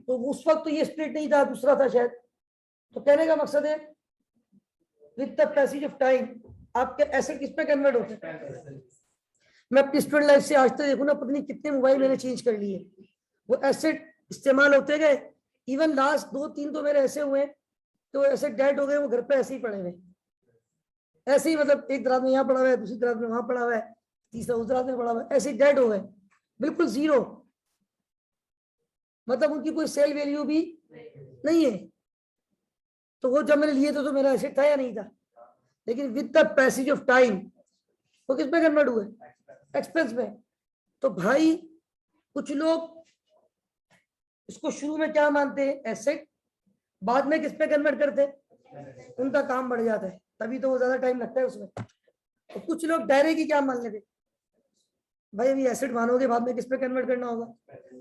Speaker 1: तो उस वक्त तो ये स्प्लिट नहीं था, दूसरा था शायद। तो कहने का मकसद है with the passage of time आपके एसेट किस पे कन्वर्ट होते हैं? मैं अपनी स्टूडेंट लाइफ से आज तक देखूं ना, पता नहीं कितने मोबाइल मैंने चेंज कर लिए, वो एसेट इस्तेमाल होते गए। इवन लास्ट 2-3 तो मेरे ऐसे हुए तो एसेट डेड हो गए, वो घर पे ऐसे ही पड़े हुए, ऐसे ही, मतलब एक दराज में यहाँ पड़ा हुआ है, दूसरी दराज में वहां पड़ा हुआ है, तीसरा उस दराज में पड़ा हुआ है, ऐसे डेड हो गए, बिल्कुल 0, मतलब उनकी कोई सेल वैल्यू भी नहीं है। तो वो जब मैंने लिए थे तो मेरा एसेट था या नहीं था? लेकिन with the passage of time वो किस पे कन्वर्ट हुए? एक्सपेंस में। तो भाई कुछ लोग इसको शुरू में क्या मानते हैं? एसेट, बाद में किस पे कन्वर्ट करते हैं? उनका काम बढ़ जाता है, तभी तो वो ज्यादा टाइम लगता है उसमें। तो कुछ लोग डायरेक्ट ही क्या मान लेते, भाई अभी एसेट मानोगे, बाद में किस पे कन्वर्ट करना होगा?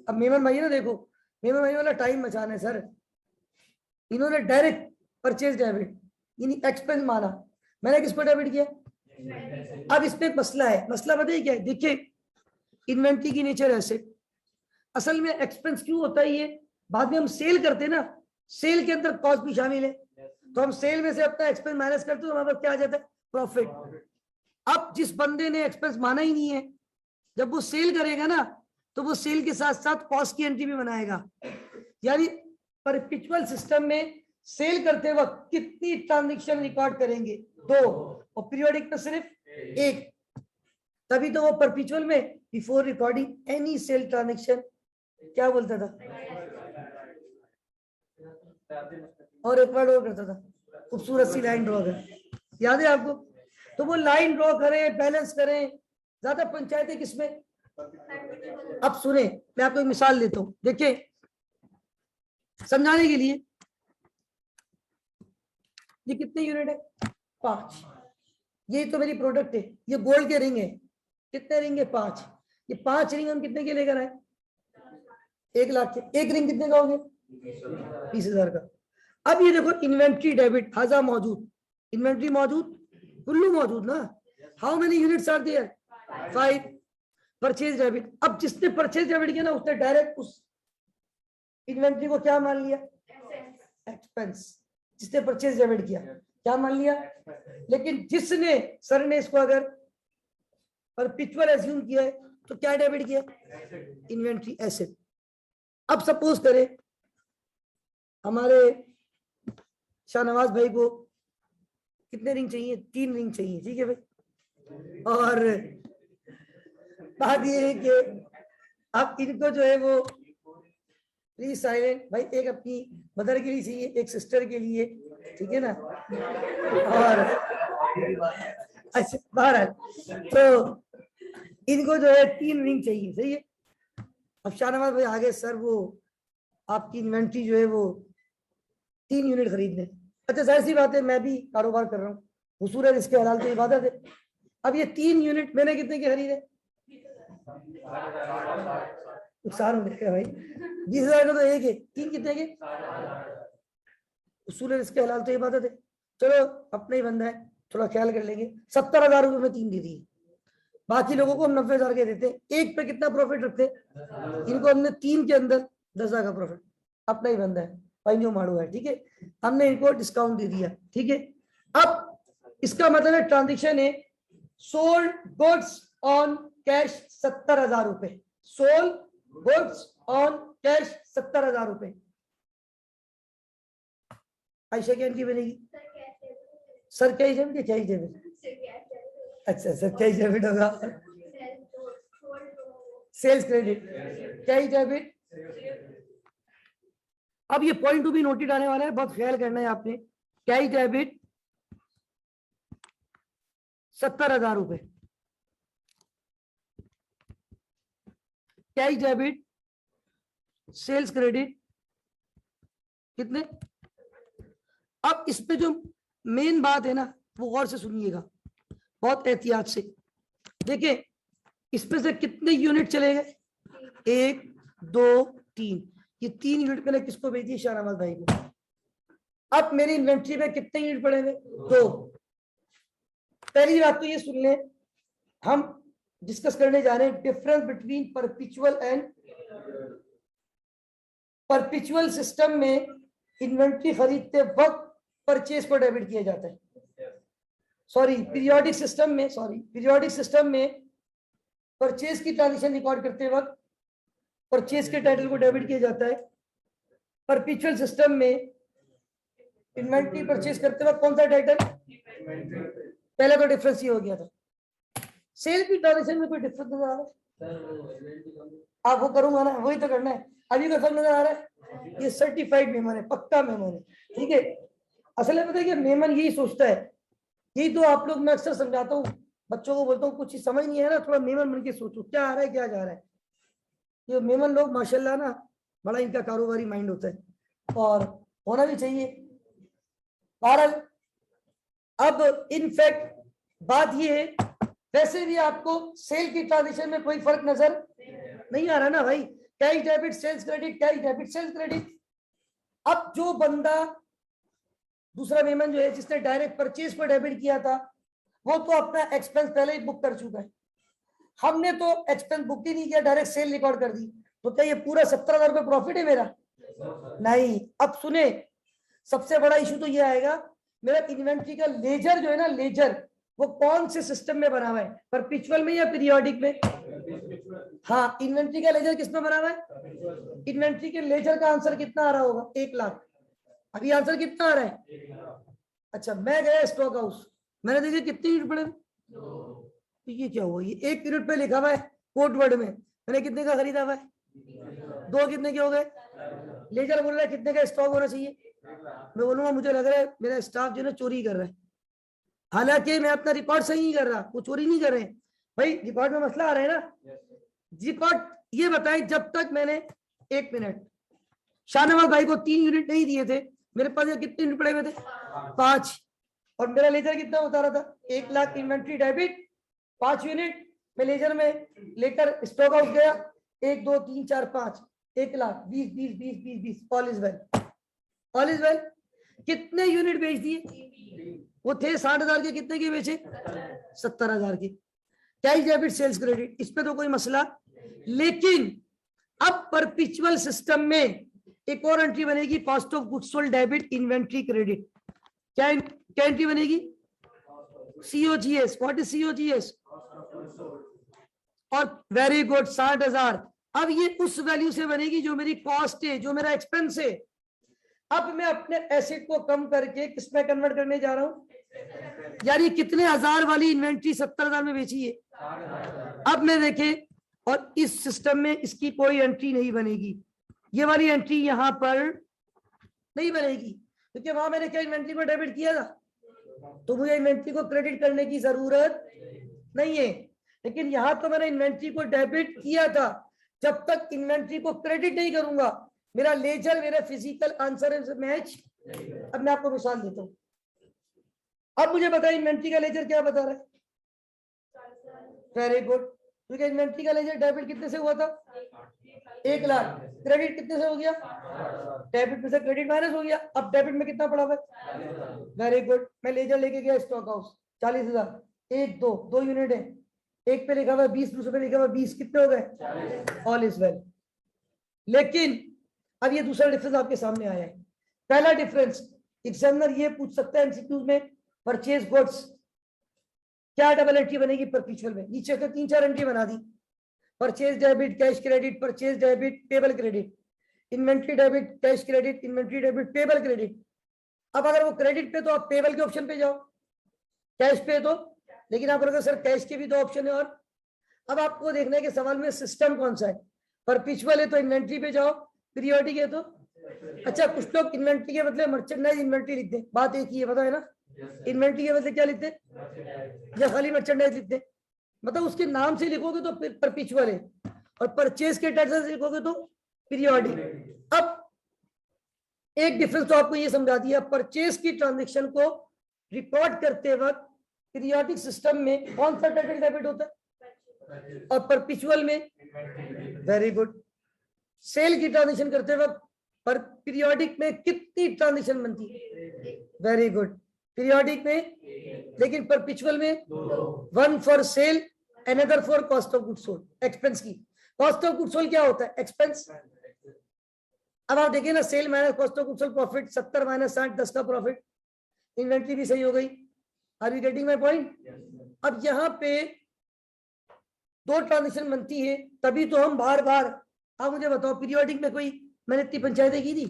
Speaker 1: अब मेमन भाई ना, देखो मेमन भाई वाला टाइम बचाना है सर, इन्होंने डायरेक्ट परचेज डेबिट यानी एक्सपेंस माना, मैंने किस पर डेबिट किया? अब इसमें एक मसला है, मसला बताइए क्या है? देखिए इन्वेंट्री की नेचर एसेट, असल में एक्सपेंस क्यों होता है ये? बाद में हम सेल करते हैं ना, सेल के अंदर कॉस्ट भी शामिल है, तो हम सेल में से अपना एक्सपेंस माइनस करते हैं तो हमारे पास क्या आ जाता है, प्रॉफिट। अब जिस बंदे ने एक्सपेंस माना ही नहीं है, जब वो सेल करेगा ना तो वो सेल के साथ साथ कॉस्ट की एंट्री भी बनाएगा। यानी परपेचुअल सिस्टम में सेल करते वक्त कितनी ट्रांजैक्शन रिकॉर्ड करेंगे, 2, और पीरियोडिक में सिर्फ 1। तभी तो वो परपेचुअल में before recording any sale transaction क्या बोलता था, और एक वर्ड और करता था, खूबसूरत सी लाइन ड्रॉ कर, याद है आपको? तो वो लाइन ड्रॉ करें, बैलेंस करें, ज्यादा पंचायतें किसमें। अब सुने, मैं आपको एक मिसाल देता हूं, देखिए समझाने के लिए। ये कितने यूनिट है, 5। ये तो मेरी प्रोडक्ट है, ये गोल्ड के रिंग है, कितने रिंग है, 5। ये 5 रिंग हम कितने के लेकर आए, 1 लाख के। एक रिंग कितने का हो गया, 20,000 का। अब ये देखो इन्वेंट्री डेबिट हाजा मौजूद, इन्वेंट्री मौजूद, कुल्लू मौजूद ना। How many units are there, 5। Purchase debit, अब जिसने परचेज डेबिट किया ना उसने डायरेक्ट उस इन्वेंट्री को क्या मान लिया, एक्सपेंस। जिसने परचेज डेबिट किया क्या मान लिया, लेकिन जिसने सर ने इसको अगर परपेचुअल एज्यूम किया है तो क्या डेबिट किया, इन्वेंट्री एसेट। अब सपोज करें हमारे शाहनवाज भाई को कितने रिंग चाहिए, 3 रिंग चाहिए, ठीक है भाई। और बात ये है कि अब इनको जो है वो प्लीज साइलेंट भाई, एक अपनी मदर के लिए चाहिए, एक सिस्टर के लिए, ठीक है ना। और अच्छा बहरहाल तो इनको जो है 3 रिंग चाहिए, सही है। अब शाहनवाज भाई आगे सर वो आपकी इन्वेंट्री जो है वो 3 यूनिट खरीदने। अच्छा जाहिर सी बात है मैं भी कारोबार कर रहा हूँ, हुसूल है इसके हलाल तो इबादत है। अब ये 3 यूनिट मैंने कितने के खरीदे, नुकसान हो गया भाई, 20,000 का तो एक है, 3 कितने के, हुसूल है इसके हलाल तो इबादत है। चलो अपना ही बंदा है, थोड़ा ख्याल कर लेंगे। 70,000 रुपये में 3 दे दिए, बाकी लोगों को हम 90,000 के देते हैं। एक पे कितना प्रॉफिट रखते हैं, इनको हमने 3 के अंदर 10,000 का प्रॉफिट, अपना ही बंदा है भाई जो मारू है, ठीक है, हमने इनको डिस्काउंट दे दिया, ठीक है। अब इसका मतलब है ट्रांजेक्शन है सोल्ड गुड्स ऑन कैश 70,000 रुपए, सोल्ड गुड्स ऑन कैश 70,000 रुपए। आयशा की एंट्री बनेगी, सर क्या ही डेबिट, क्या ही डेबिट, अच्छा सर क्या ही डेबिट होगा, सेल्स क्रेडिट, क्या ही डेबिट। अब ये पॉइंट टू भी नोटेड आने वाला है, बहुत ख्याल करना है आपने। कैश डेबिट 70,000 रुपए, कैश डेबिट सेल्स क्रेडिट कितने। अब इसमें जो मेन बात है ना वो गौर से सुनिएगा, बहुत एहतियात से। देखिए इसमें से कितने यूनिट चले गए, 1 2 3, ये 3 यूनिट मैंने किसको भेजी, शाहनवाज भाई को। अब मेरी इन्वेंट्री में कितने यूनिट पड़ेंगे, 2। पहली बात तो ये सुन ले, हम डिस्कस करने जा रहे हैं difference between perpetual and perpetual system में इन्वेंट्री खरीदते वक्त परचेज को डेबिट किया जाता है, सॉरी पीरियोडिक सिस्टम में परचेज की ट्रांजेक्शन रिकॉर्ड करते वक्त परचेज के टाइटल को डेबिट किया जाता है। परपेचुअल सिस्टम में इन्वेंट्री परचेज करते वक्त कौन सा टाइटल, पहले तो डिफरेंस ये हो गया था। सेल की ट्रांजेक्शन में कोई डिफरेंस नजर आ रहा है, आप वो करूंगा ना वही तो करना है, अभी का सब नजर आ रहा है। ये सर्टिफाइड मेमन है, पक्का मेमन है, ठीक है। असल में पता है कि मेमन यही सोचता है, यही तो आप लोग मैं अक्सर समझाता हूँ बच्चों को, बोलता हूँ कुछ चीज समझ नहीं है ना, थोड़ा मेमन बन के सोचो क्या आ रहा है क्या जा रहा है। ये मेमन लोग माशाल्लाह ना बड़ा इनका कारोबारी माइंड होता है और होना भी चाहिए। बहरहाल अब इनफैक्ट बात ये है, वैसे भी आपको सेल की ट्रांजेक्शन में कोई फर्क नजर नहीं आ रहा ना भाई, cash debit sales credit, cash debit sales credit. अब जो बंदा दूसरा मेमन जो है जिसने डायरेक्ट परचेज पर डेबिट किया था वो तो अपना एक्सपेंस पहले ही बुक कर चुका है, हमने तो एक्सपेंस बुक ही नहीं किया, डायरेक्ट सेल रिकॉर्ड कर दी, तो क्या ये पूरा 70,000 रुपये प्रॉफिट है मेरा, नहीं। अब सुने, सबसे बड़ा इशू तो ये आएगा, मेरा इन्वेंट्री का लेजर जो है ना, लेजर, वो कौन से सिस्टम में बना हुआ है, परपेचुअल में या पीरियोडिक में? हाँ, इन्वेंट्री का लेजर किस में बना हुआ है? इन्वेंट्री के लेजर का आंसर कितना आ रहा होगा? 1 लाख। अभी आंसर कितना आ रहा है? अच्छा, मैं गया स्टॉक हाउस, मैंने देखिए कितने यूनिट पड़े, तो ये क्या हुआ, ये 1 यूनिट पे लिखा हुआ है कोड वर्ड में, मैंने कितने का खरीदा हुआ है? 2 कितने के हो गए? लेजर बोल रहा है कितने का स्टॉक होना चाहिए? मैं बोलूंगा मुझे लग रहा है मेरा स्टाफ जो है चोरी कर रहा है, हालांकि मैं अपना रिकॉर्ड सही नहीं कर रहा, वो चोरी नहीं कर रहे हैं भाई, रिकॉर्ड में मसला आ रहा है ना। रिकॉर्ड ये बताएं, जब तक मैंने 1 मिनट शाहनवाज भाई को 3 यूनिट नहीं दिए थे, मेरे पास ये कितने यूनिट पड़े हुए थे? 5। और मेरा लेजर कितना बता रहा था? 1 लाख इन्वेंट्री डेबिट, 5 यूनिट। मैं लेजर में लेकर स्टॉक हाउस गया, 1 2 3 4 5, 1 lakh 20 20 20 20 20, all is well, all is well. कितने यूनिट बेच दिए? वो थे 60,000 के, कितने के बेचे? 70,000 के। कैश डेबिट सेल्स क्रेडिट, इस पे तो कोई मसला, लेकिन अब परपेचुअल सिस्टम में एक और एंट्री बनेगी, cost of goods sold debit inventory credit. क्या एंट्री बनेगी? COGS। What is COGS? और वेरी गुड, 60,000। अब ये उस वैल्यू से बनेगी जो मेरी कॉस्ट है, जो मेरा एक्सपेंस है। अब मैं अपने एसेट को कम करके किस में कन्वर्ट करने जा रहा हूं, यानी कितने हजार वाली इन्वेंट्री 70,000 में बेची है। अब मैं देखे, और इस सिस्टम में इसकी कोई एंट्री नहीं बनेगी, ये वाली एंट्री यहां पर नहीं बनेगी, क्योंकि वहां मैंने क्या इन्वेंट्री को डेबिट किया था, तो मुझे इन्वेंट्री को क्रेडिट करने की जरूरत नहीं है। लेकिन यहां तो मैंने इन्वेंट्री को डेबिट किया था, जब तक इन्वेंट्री को क्रेडिट नहीं करूंगा मेरा लेजर, मेरा फिजिकल आंसर से मैच। अब मैं आपको मिसाल देता हूं, अब मुझे बताइए इन्वेंट्री का लेजर क्या बता रहा है? वेरी गुड, क्योंकि इन्वेंट्री का लेजर डेबिट कितने से हुआ था? 1 लाख। क्रेडिट कितने से हो गया? डेबिट में से क्रेडिट माइनस हो गया। अब डेबिट में कितना पड़ा हुआ है? वेरी गुड, मैं लेजर लेके गया स्टॉक हाउस, 40,000, 1 2 2 यूनिट है, एक पे लिखा हुआ 20, दूसरे पे लिखा हुआ 20, कितने हो गए? All is well. लेकिन अब ये दूसरा डिफरेंस आपके सामने आया है। पहला डिफरेंस, एग्जामिनर ये पूछ सकता है एमसीक्यूज में, परचेज गुड्स, क्या डबल एंट्री बनेगी परपेचुअल में? नीचे तो 3 4 एंट्री बना दी, purchase debit cash credit, purchase debit payable credit, inventory debit cash credit, inventory debit payable credit. अब अगर वो क्रेडिट पे तो आप पेबल के ऑप्शन पे जाओ, कैश पे तो, लेकिन आप बोलोगे सर कैश के भी 2 ऑप्शन है। और अब आपको देखना है कि सवाल में सिस्टम कौन सा है, परपेचुअल है तो इन्वेंट्री पे जाओ, पीरियोडिक है तो, अच्छा कुछ लोग इन्वेंट्री के बदले मर्चेंडाइज इन्वेंट्री लिखते हैं, बात एक ही है, पता है ना? इन्वेंट्री के बदले क्या लिखते हैं, या खाली मर्चेंडाइज लिखते हैं? मतलब उसके नाम से लिखोगे तो परपेचुअल है, और परचेज के टैक्स से लिखोगे तो पीरियोडिक। अब एक डिफरेंस तो आपको ये समझा दिया, परचेज की ट्रांजेक्शन को रिकॉर्ड करते वक्त पीरियोडिक सिस्टम में कौन सा टैक्स डेबिट होता है, और परपेचुअल में, वेरी गुड, सेल की ट्रांजेक्शन करते वक्त पर पीरियोडिक में कितनी ट्रांजेक्शन बनती है? वेरी गुड, पीरियोडिक में, लेकिन परपेचुअल में 1 for sale, another for cost of goods sold, expense की। कॉस्ट ऑफ गुड्स सोल्ड क्या होता है? एक्सपेंस। अब आप देखिए ना, sale minus cost of goods sold profit, 70 minus 60, 10 का प्रॉफिट। इन्वेंट्री भी सही हो गई। Are you getting my point? अब यहाँ पे 2 ट्रांजेक्शन बनती है, तभी तो हम बार बार, आप मुझे बताओ पीरियोडिक में कोई, मैंने इतनी पंचायतें की थी,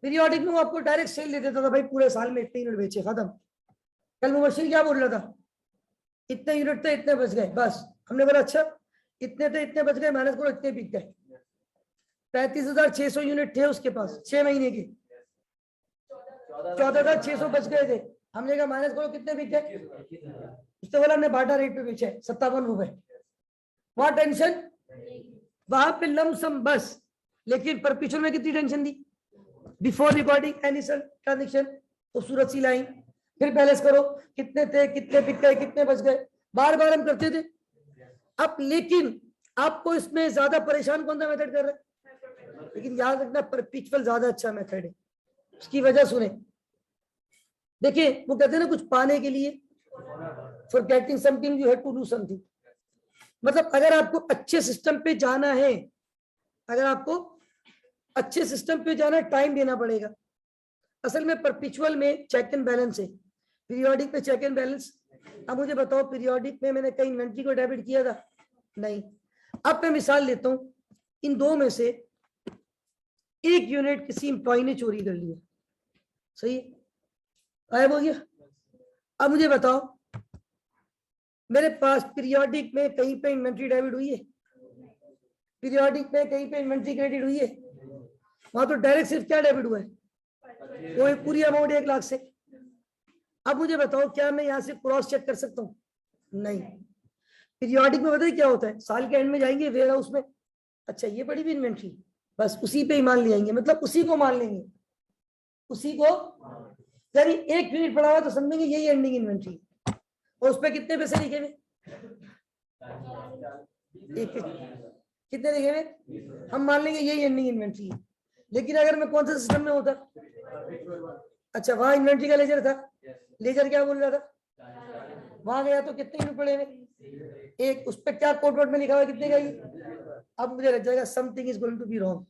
Speaker 1: पीरियोडिक में वो आपको डायरेक्ट सेल दे देता था, भाई पूरे साल में इतने यूनिट बेचे, खत्म। कल मुबशिर क्या बोल रहा था, इतने यूनिट थे इतने बच गए, बस। हमने बोला अच्छा, इतने थे इतने बच गए, माइनस करो इतने बिक गए। 35,600 यूनिट थे उसके पास 6 महीने के, 14,600 बच गए थे। हमने कहा माइनस करो कितने बिक गए, उसने बोला हमने बाटा रेट पे बेचे 57 रुपए। वहां टेंशन, वहां पे लमसम बस। लेकिन परपेचुअल में कितनी टेंशन दी, बिफोर रिकॉर्डिंग एनी ट्रांजेक्शन, खूबसूरत सी लाइन, फिर बैलेंस करो कितने थे कितने बिक गए कितने बच गए, बार बार हम करते थे। अब लेकिन आपको इसमें ज्यादा परेशान कौन सा मेथड कर रहा है, लेकिन याद रखना परपेचुअल ज्यादा अच्छा मेथड है। उसकी वजह सुने, देखिए वो कहते हैं ना, कुछ पाने के लिए, for getting something you have to do something. मतलब अगर आपको अच्छे सिस्टम पे जाना है, अगर आपको अच्छे सिस्टम पे जाना टाइम देना पड़ेगा। असल में परपिचुअल में चेक एंड बैलेंस है, पीरियोडिक में चेक एंड बैलेंस। अब मुझे बताओ, पीरियोडिक में मैंने कहीं इन्वेंट्री को डेबिट किया था? नहीं। अब मैं मिसाल लेता हूं, इन दो में से एक यूनिट किसी एम्प्लॉय ने चोरी कर लिया, सही है, गायब हो गया। अब मुझे बताओ, मेरे पास पीरियोडिक में कहीं पे इन्वेंट्री डेबिट हुई है? पीरियोडिक में कहीं पे इन्वेंट्री क्रेडिट हुई है? वहां तो डायरेक्ट सिर्फ क्या डेबिट हुआ है? वो पूरी अमाउंट 1 लाख से। अब मुझे बताओ, क्या मैं यहाँ से क्रॉस चेक कर सकता हूँ? नहीं। पीरियोडिक में बताइए क्या होता है, साल के एंड में जाएंगे वेयर हाउस में, अच्छा ये पड़ी भी इन्वेंट्री, बस उसी पे ही मान ले आएंगे, मतलब उसी को मान लेंगे, उसी को, यानी 1 यूनिट पड़ा हुआ तो समझेंगे यही एंडिंग इन्वेंट्री, और उस पर कितने पैसे लिखे हुए? कितने लिखे हुए? हम मान लेंगे यही एंडिंग इन्वेंट्री है। लेकिन अगर मैं कौन सा सिस्टम में होता, अच्छा वहां इन्वेंट्री का लेजर था, लेजर क्या बोल रहा था, वहां गया तो कितने यूनिट पड़े हुए? एक, उस पर क्या कोड वर्ड में लिखा हुआ है कितने का ही? अब मुझे लग जाएगा something is going to be wrong,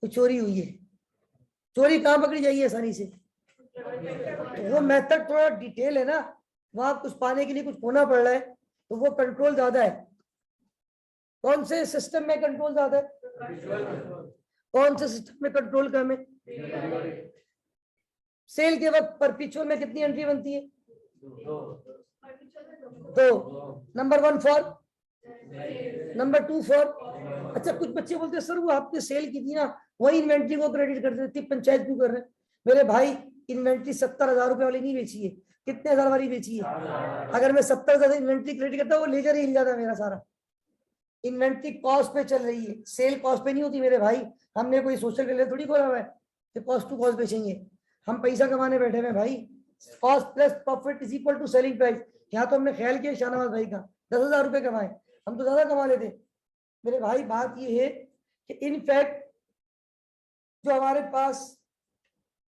Speaker 1: तो चोरी हुई है। चोरी कहां पकड़ी जाइए आसानी से? तो वो मेथड थोड़ा डिटेल है ना, वहां कुछ पाने के लिए कुछ होना पड़ रहा है, तो वो कंट्रोल ज्यादा है। कौन से सिस्टम में कंट्रोल ज्यादा है? कौन से सिस्टम में कंट्रोल कम है? सेल के वक्त परपिचुअल में कितनी एंट्री बनती है? 2। Number 1 for, number 2 for. अच्छा कुछ बच्चे बोलते हैं सर वो आपने सेल की थी ना, वही इन्वेंट्री को क्रेडिट कर देती, पंचायत क्यों कर रहे हैं? मेरे भाई इन्वेंट्री 70,000 रुपए वाली नहीं बेची है, कितने हजार वाली बेची है? अगर मैं 70,000 इन्वेंट्री क्रेडिट करता वो लेजर ही हिल जाता मेरा सारा। इन्वेंट्री कॉस्ट पे चल रही है, सेल कॉस्ट पे नहीं होती मेरे भाई। हमने कोई सोशल क्लियर थोड़ी खोला हुआ है कि कॉस्ट टू कॉस्ट बेचेंगे, हम पैसा कमाने बैठे हुए भाई। Cost plus profit is equal to selling price. यहाँ तो हमने ख्याल किया शाहनवाज भाई का 10,000 रुपए कमाए, हम तो ज्यादा कमा लेते मेरे भाई। बात ये है कि इनफैक्ट जो हमारे पास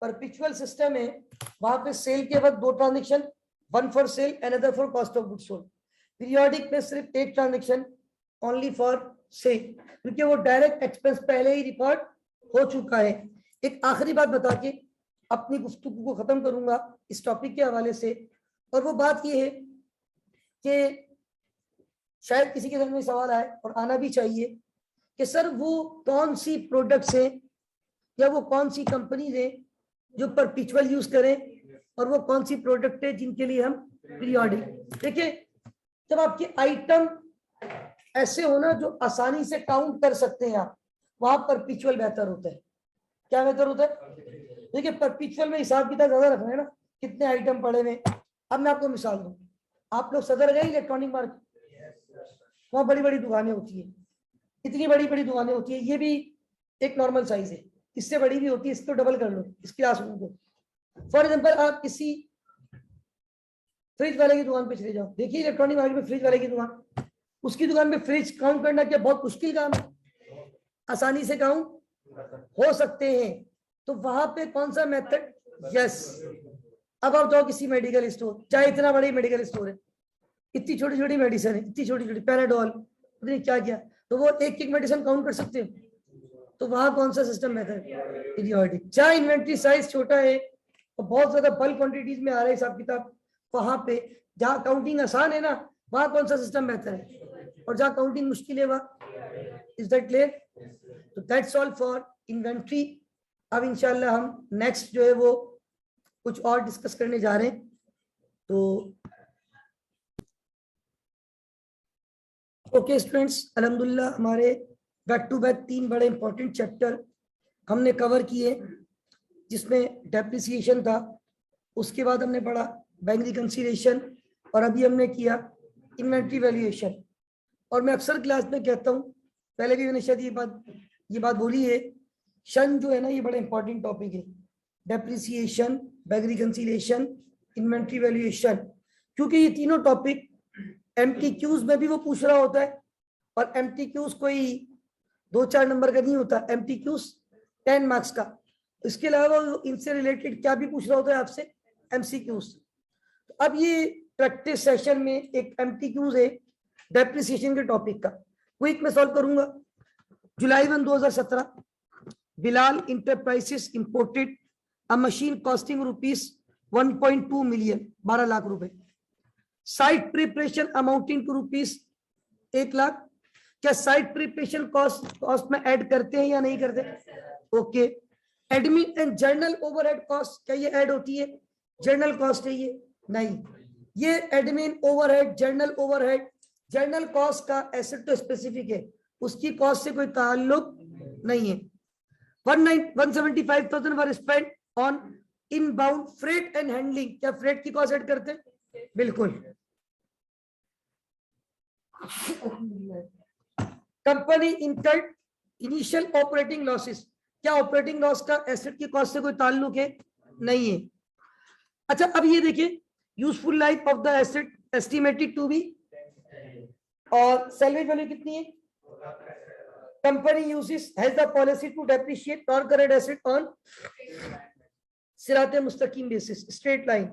Speaker 1: परपिचुअल सिस्टम है वहां पे सेल के वक्त 2 transaction, 1 for sale another for cost of goods sold. Periodic में सिर्फ 1 ट्रांजेक्शन ओनली फॉर सेल, क्योंकि वो डायरेक्ट एक्सपेंस पहले ही रिकॉर्ड हो चुका है। एक आखिरी बात बता के अपनी गुफ्तगू को खत्म करूंगा इस टॉपिक के हवाले से, और वो बात ये है कि शायद किसी के समझ में सवाल आए और आना भी चाहिए कि सर वो कौन सी प्रोडक्ट्स हैं या वो कौन सी कंपनीज हैं जो परपिचुअल यूज करें, और वो कौन सी प्रोडक्ट है जिनके लिए हम पीरियोडिक। देखिए, जब आपके आइटम ऐसे होना जो आसानी से काउंट कर सकते हैं आप, वहां परपिचुअल बेहतर होता है। क्या बेहतर होता है? देखिए परपिचुअल में हिसाब किताब ज्यादा रखना है ना, कितने आइटम पड़े हुए। अब मैं आपको मिसाल दूं, आप लोग सदर गए इलेक्ट्रॉनिक मार्केट, वहां बड़ी बड़ी दुकानें होती है, इतनी बड़ी बड़ी दुकानें होती है, ये भी एक नॉर्मल साइज है, इससे बड़ी भी होती है, इसको डबल कर लो इस क्लासरूम को। फॉर एग्जाम्पल आप किसी फ्रिज वाले की दुकान पे चले जाओ, देखिए इलेक्ट्रॉनिक मार्केट में फ्रिज वाले की दुकान, उसकी दुकान पे फ्रिज काउंट करना क्या बहुत मुश्किल काम है? आसानी से काउंट हो सकते हैं। तो वहां पे कौन सा मेथड? यस। अब आप जाओ किसी मेडिकल स्टोर, चाहे इतना बड़ी मेडिकल स्टोर है, इतनी छोटी छोटी मेडिसिन है, इतनी छोटी छोटी पैराडोल, क्या क्या, तो वो एक एक मेडिसिन काउंट कर सकते हो। तो वहां कौन सा सिस्टम मेथड? पीरियोडिक। चाहे इन्वेंट्री साइज छोटा है और बहुत ज्यादा बल्क क्वांटिटीज में आ रहा है हिसाब किताब, वहां पे जहाँ काउंटिंग आसान है ना, वहां कौन सा सिस्टम बेहतर है, और जहाँ काउंटिंग मुश्किल है वहां। Is that clear? तो दैट्स ऑल फॉर इन्वेंट्री। अब इंशाल्लाह हम नेक्स्ट जो है वो कुछ और डिस्कस करने जा रहे हैं। तो ओके स्टूडेंट्स, अल्हम्दुलिल्लाह हमारे बैक टू बैक 3 बड़े इंपॉर्टेंट चैप्टर हमने कवर किए, जिसमें डेप्रिसिएशन था, उसके बाद हमने पढ़ा बैंक रिकंसिलिएशन, और अभी हमने किया इन्वेंट्री वैल्यूएशन। और मैं अक्सर क्लास में कहता हूँ, पहले भी मैंने शायद ये बात बोली है, शन जो है ना ये बड़ा इंपॉर्टेंट टॉपिक है, depreciation, bank reconciliation, inventory valuation, क्योंकि ये तीनों टॉपिक एमटीक्यूज में भी वो पूछ रहा होता है, और एमटीक्यूज कोई 2-4 नंबर का नहीं होता, एमटीक्यूज 10 मार्क्स का। इसके अलावा इनसे रिलेटेड क्या भी पूछ रहा होता है आपसे? एमसीक्यूज। तो अब ये प्रैक्टिस सेशन में एक एमटीक्यूज है डेप्रिसिएशन के टॉपिक का, क्विक में सॉल्व करूंगा। July 1, 2017 Bilal enterprises imported a machine costing rupees 1.2 million, 12 lakh रुपए। Site preparation amounting to rupees 1 lakh. क्या साइट प्रिपरेशन कॉस्ट में ऐड करते हैं या नहीं करते? Okay. Admin and general overhead cost, क्या ये ऐड होती है? जर्नल कॉस्ट है ये? नहीं, ये admin overhead, general overhead, general cost का एसेट तो स्पेसिफिक है, उसकी कॉस्ट से कोई ताल्लुक नहीं है। 175,000 were spend on inbound freight and handling, क्या फ्रेट की कॉस्ट ऐड करते हैं? बिल्कुल। Company incurred initial operating losses, क्या ऑपरेटिंग लॉस का एसेट की कॉस्ट से कोई ताल्लुक है? नहीं है। अच्छा, अब ये देखिए, useful life of the asset estimated to be, और सैलरी वैल्यू कितनी है? Company uses has the policy to depreciate non current asset on सिराते मुस्तकीम बेसिस, स्ट्रेट लाइन।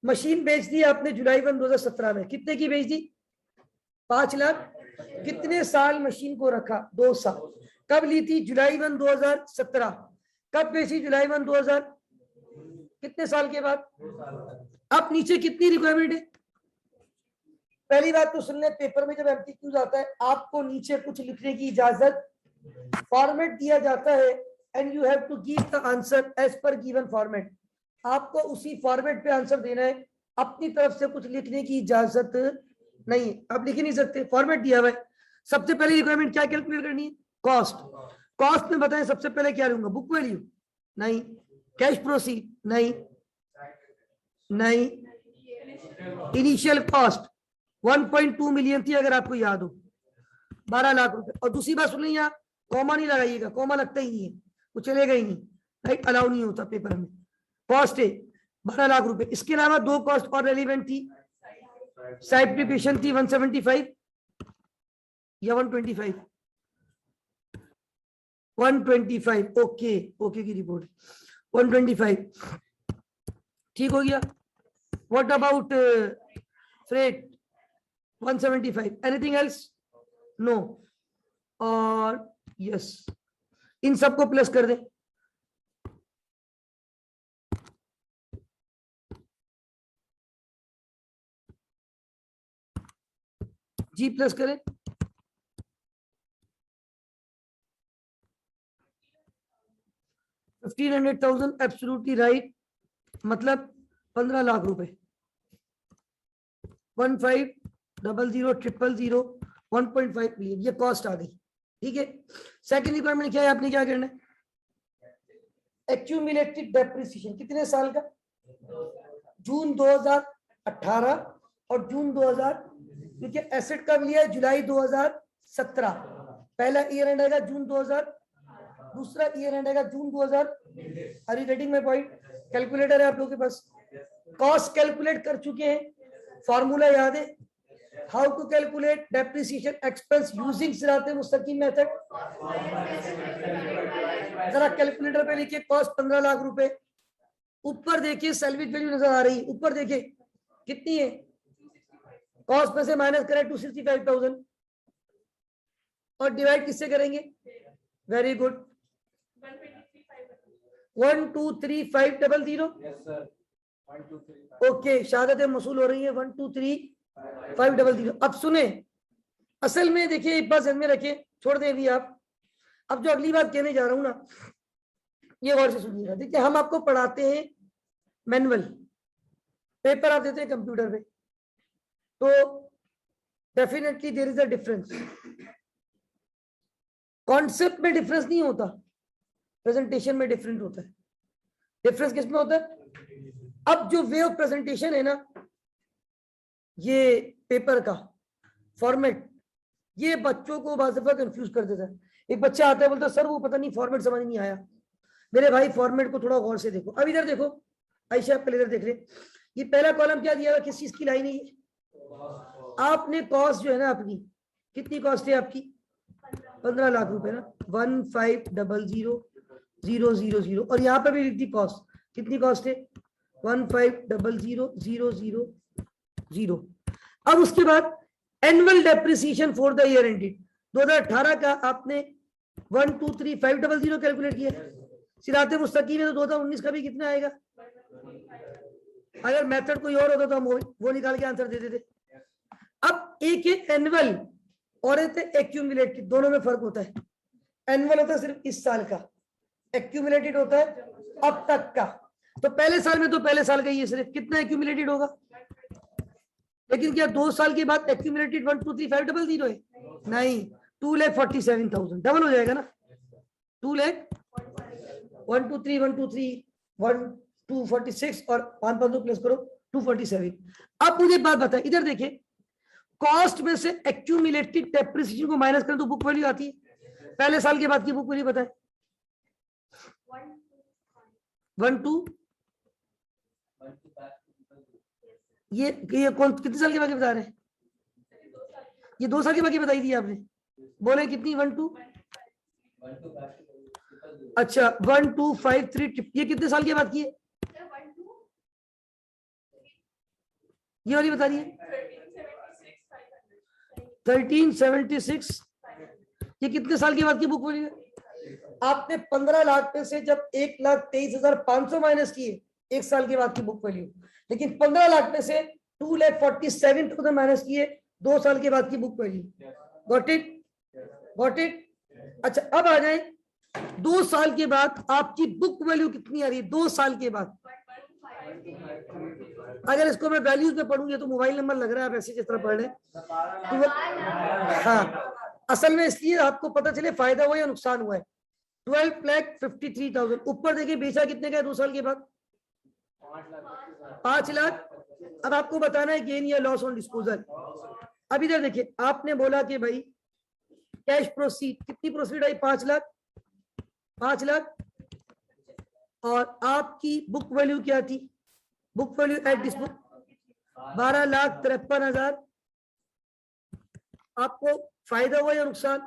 Speaker 1: मशीन बेच दी आपने जुलाई 1 2017 में, कितने की बेच दी? 5 लाख। कितने साल मशीन को रखा? 2 साल। कब ली थी? जुलाई 1 2017। कब बेची? जुलाई 1 2000, कितने साल के बाद? अब नीचे कितनी रिक्वायरमेंट है? पहली बात तो सुन ले, पेपर में जब एमसीक्यूज आता है आपको नीचे कुछ लिखने की इजाजत, फॉर्मेट दिया जाता है and you have to give the answer as per given format. आपको उसी फॉर्मेट पे आंसर देना है, अपनी तरफ से कुछ लिखने की इजाजत नहीं है, आप लिख ही नहीं सकते, फॉर्मेट दिया हुआ है। सबसे पहले रिक्वायरमेंट क्या कैलकुलेट करनी है? कॉस्ट। कॉस्ट में बताएं सबसे पहले क्या लूंगा? Book value? नहीं। Cash proceed? नहीं। नहीं। इनिशियल कॉस्ट 1.2 मिलियन थी, अगर आपको याद हो, 12 लाख रुपए। और दूसरी बात सुन ली, यहाँ कॉमा नहीं लगाइएगा, कॉमा लगता ही नहीं है, वो चलेगा ही नहीं, राइट, अलाउ नहीं होता पेपर में। कॉस्ट है 12 लाख रुपए। इसके अलावा 2 कॉस्ट और रेलिवेंट थी। साइट प्रिपरेशन थी 175 या 125? 125। ओके, ओके की रिपोर्ट 125, ठीक हो गया। What about freight? 175। Anything else? No. और यस, इन सबको प्लस कर दें। जी प्लस करें। 1500,000 एब्सोल्युटली राइट, मतलब 15 लाख रुपए। 1500,000 1.5 मिलियन, ये कॉस्ट आ गई, ठीक है। सेकंड रिक्वायरमेंट क्या है? आपने क्या करना है? एक्यूमुलेटेड डेप्रिसिएशन, कितने साल का? जून 2018 और जून 2000, क्योंकि एसेट कब लिया है? जुलाई 2017। पहला ईयर एंड आएगा जून 2000, दूसरा ईयर एंड आएगा June 2000। Are you getting my point? Calculator है आप लोगों के पास, कॉस्ट कैलकुलेट कर चुके हैं, फॉर्मूला याद है? How to calculate depreciation expense using सिराते मुस्तकीम मेथड। जरा कैलकुलेटर पे लिखिए कॉस्ट 15 लाख रुपए, ऊपर देखिए सैलरी वैल्यू नजर आ रही है, ऊपर देखिए कितनी है? कॉस्ट में से माइनस करें 265,000 और डिवाइड किससे करेंगे? Very good, 123,500। ओके, शहादतें मसूल हो रही है 123,500। अब सुने, असल में देखिए एक बात ध्यान में रखें, छोड़ दें अभी आप। अब जो अगली बात कहने जा रहा हूं ना, ये गौर से सुनिएगा। देखिए हम आपको पढ़ाते हैं मैनुअल, पेपर आप देते हैं कंप्यूटर पे, तो definitely there is a difference. Concept में डिफरेंस नहीं होता, प्रेजेंटेशन में डिफरेंट होता है। डिफरेंस किसमें होता है? अब जो वे ऑफ प्रेजेंटेशन है ना, ये पेपर का फॉर्मेट, ये बच्चों को बार दफा कंफ्यूज कर देता है। एक बच्चा आता है बोलता है सर वो पता नहीं फॉर्मेट समझ नहीं आया। मेरे भाई फॉर्मेट को थोड़ा गौर से देखो। अब इधर देखो, आयशा आप इधर देख रहे, ये पहला कॉलम क्या दिया हुआ, किस चीज की लाइन है ये? आपने कॉस्ट जो है ना अपनी, कितनी कॉस्ट है आपकी? 15 लाख रुपए ना, 1500,000 और यहाँ पे भी लिख दी कॉस्ट, कितनी कॉस्ट है? 1500,000। अब उसके बाद annual depreciation for the year ended 2018 का आपने 123,500 कैलकुलेट किया। सिराते मुस्तकीम है तो 2019 का भी कितना आएगा? अगर मेथड कोई और होता तो हम वो निकाल के आंसर दे देते। अब एक है एनुअल और एक है एक्यूमुलेटेड, दोनों में फर्क होता है। एनुअल होता है सिर्फ इस साल का, एक्यूमुलेटेड होता है अब तक का। तो पहले साल में तो पहले साल का ही है सिर्फ, कितना एक्यूमुलेटेड होगा? लेकिन क्या 2 साल के बाद एक्यूमुलेटेड 123,500 है? नहीं, 2,47,000 डबल हो जाएगा ना। 2 लाख 123 123 246 और 5 प्लस करो 247। अब मुझे बात बताए, इधर देखिए, कॉस्ट में से एक्यूमुलेटेड डेप्रिसिएशन को माइनस करें तो बुक वैल्यू आती है। पहले साल के बाद की बुक वैल्यू बताए। 12 ये कौन कितने साल के बाद बता रहे हैं? ये 2 साल के बाद बताई थी आपने, बोले कितनी? 12 अच्छा 1253 ये कितने साल के बाद की है? ये वाली बता रही है 1376। ये कितने साल के बाद की बुक वैल्यू है? आपने 15 लाख में से जब 1,23,500 माइनस किए, 1 साल के बाद की बुक वैल्यू। लेकिन 15 लाख में से 2,47,000 माइनस किए 2 साल के बाद की book value. Got it? Got it? अच्छा अब आ जाए 2 साल के बाद आपकी बुक वैल्यू कितनी आ रही है 2 साल के बाद? अगर इसको मैं वैल्यूज में पढ़ूंगी तो मोबाइल नंबर लग रहा है, आप ऐसे जिस तरह पढ़ रहे हैं। हाँ, असल में इसलिए आपको पता चले फायदा हुआ या नुकसान हुआ है। 12,53,000 ऊपर देखिए बेचा कितने का 2 साल के बाद? 5 लाख। अब आपको बताना है गेन या लॉस ऑन डिस्पोजल। अब इधर देखिए, आपने बोला कि भाई कैश प्रोसीड, कितनी प्रोसीड आई? 5 लाख। 5 लाख और आपकी बुक वैल्यू क्या थी? Book value at dispose 12,53,000। आपको फायदा हुआ या नुकसान?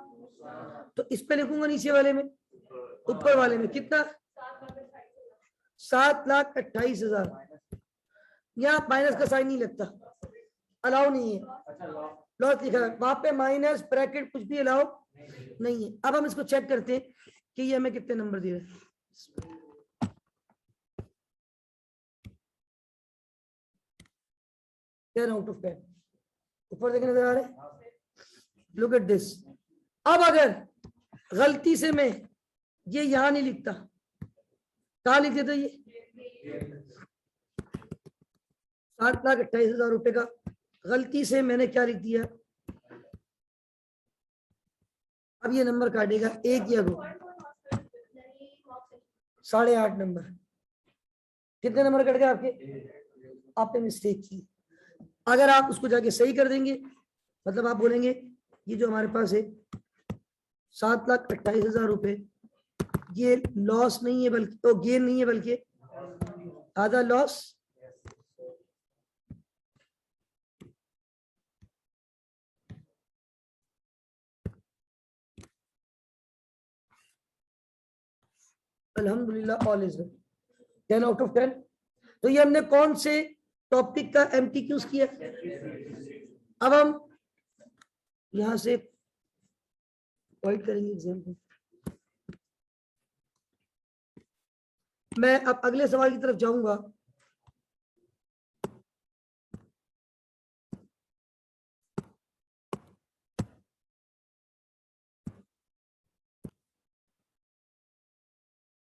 Speaker 1: तो इस पे लिखूंगा नीचे वाले में, ऊपर वाले में कितना? 7,28,000। यहाँ माइनस का साइन नहीं लगता, अलाउ नहीं है। लॉस लिखा है वहां पे, माइनस ब्रैकेट कुछ भी अलाउ नहीं है। अब हम इसको चेक करते हैं कि ये हमें कितने नंबर दिए। 10 आउट ऑफ 10। ऊपर देखने नजर आ रहे? Look at this. अब अगर गलती से मैं ये यहां नहीं लिखता, कहा लिख देता? ये 7,28,000 रुपए का गलती से मैंने क्या लिख दिया? अब ये नंबर काटेगा 1 या 2? 8.5 नंबर। कितने नंबर कट गए आपके? आपने मिस्टेक की। अगर आप उसको जाके सही कर देंगे, मतलब आप बोलेंगे ये जो हमारे पास है 7,28,000 रुपए, ये लॉस नहीं है बल्कि तो गेन नहीं है बल्कि आधा लॉस। अल्हम्दुलिल्लाह all is well. 10 out of 10। तो ये हमने कौन से टॉपिक का एमटीक्यूज किया? अब हम यहां से पॉइंट करेंगे एग्जाम्पल। मैं अब अगले सवाल की तरफ जाऊंगा।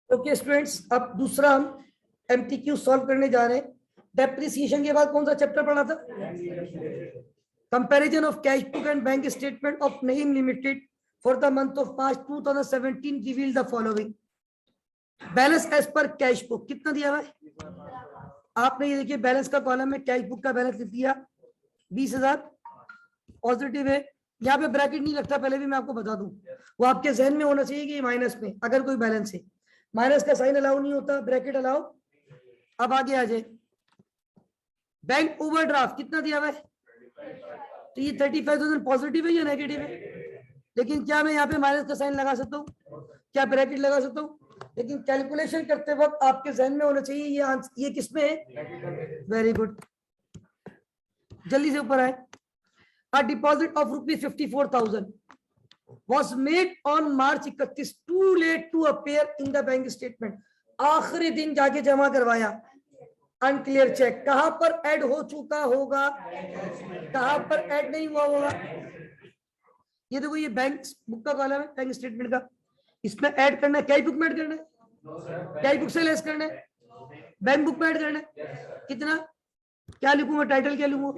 Speaker 1: ओके स्टूडेंट्स, अब दूसरा हम एमटीक्यू सॉल्व करने जा रहे हैं। डेप्रिसिएशन के बाद कौन सा चैप्टर पढ़ा था? Comparison of cash book and bank statement of Naeem limited for the month of March 2017 reveal the following. Balance as per cash book कितना दिया हुआ है? आपने ये देखिए बैलेंस का कॉलम में कैश बुक का बैलेंस लिख दिया 20,000 पॉजिटिव है। यहाँ पे ब्रैकेट नहीं लगता, पहले भी मैं आपको बता दूं, वो आपके जहन में होना चाहिए कि माइनस में अगर कोई बैलेंस है, माइनस का साइन अलाउ नहीं होता, ब्रैकेट अलाउ। अब आगे आ जाए, बैंक ओवरड्राफ्ट कितना दिया हुआ है? तो ये 35,000 पॉजिटिव है या नेगेटिव है? लेकिन क्या मैं यहाँ पे माइनस का साइन लगा सकता हूँ? क्या ब्रैकेट लगा सकता हूँ? लेकिन कैलकुलेशन करते वक्त आपके जहन में होना चाहिए ये आंसर, ये किसमें है? वेरी गुड, जल्दी से ऊपर आए। A deposit of ₹54,000 was made on March 31, too late to appear in the bank statement. आखिरी दिन जाके जमा करवाया, अनक्लियर चेक कहां पर ऐड हो चुका होगा, कहां पर ऐड नहीं हुआ होगा। ये देखो ये बैंक बुक का कॉलम है, बैंक स्टेटमेंट का, इसमें ऐड करना है, क्या बुक में ऐड करना है, क्या बुक से लेस करना है, बैंक बुक में ऐड करना है। कितना, क्या लिखूंगा, टाइटल क्या लिखूंगा,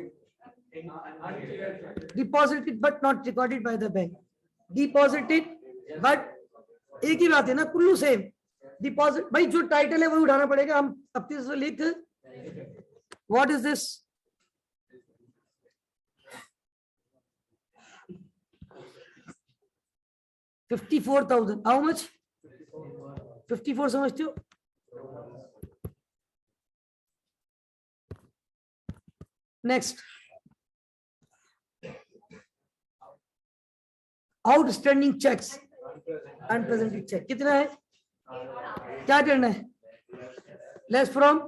Speaker 1: deposited but not recorded by the bank, deposited but एक ही बात है ना, कुल्लू सेम डिपॉजिट। भाई जो टाइटल है वही उठाना पड़ेगा, हम अपने से लिख what is this, $54,000, how much, 54 समझते हो। Next, outstanding cheques, unpresented cheque कितना है, क्या करना है, less from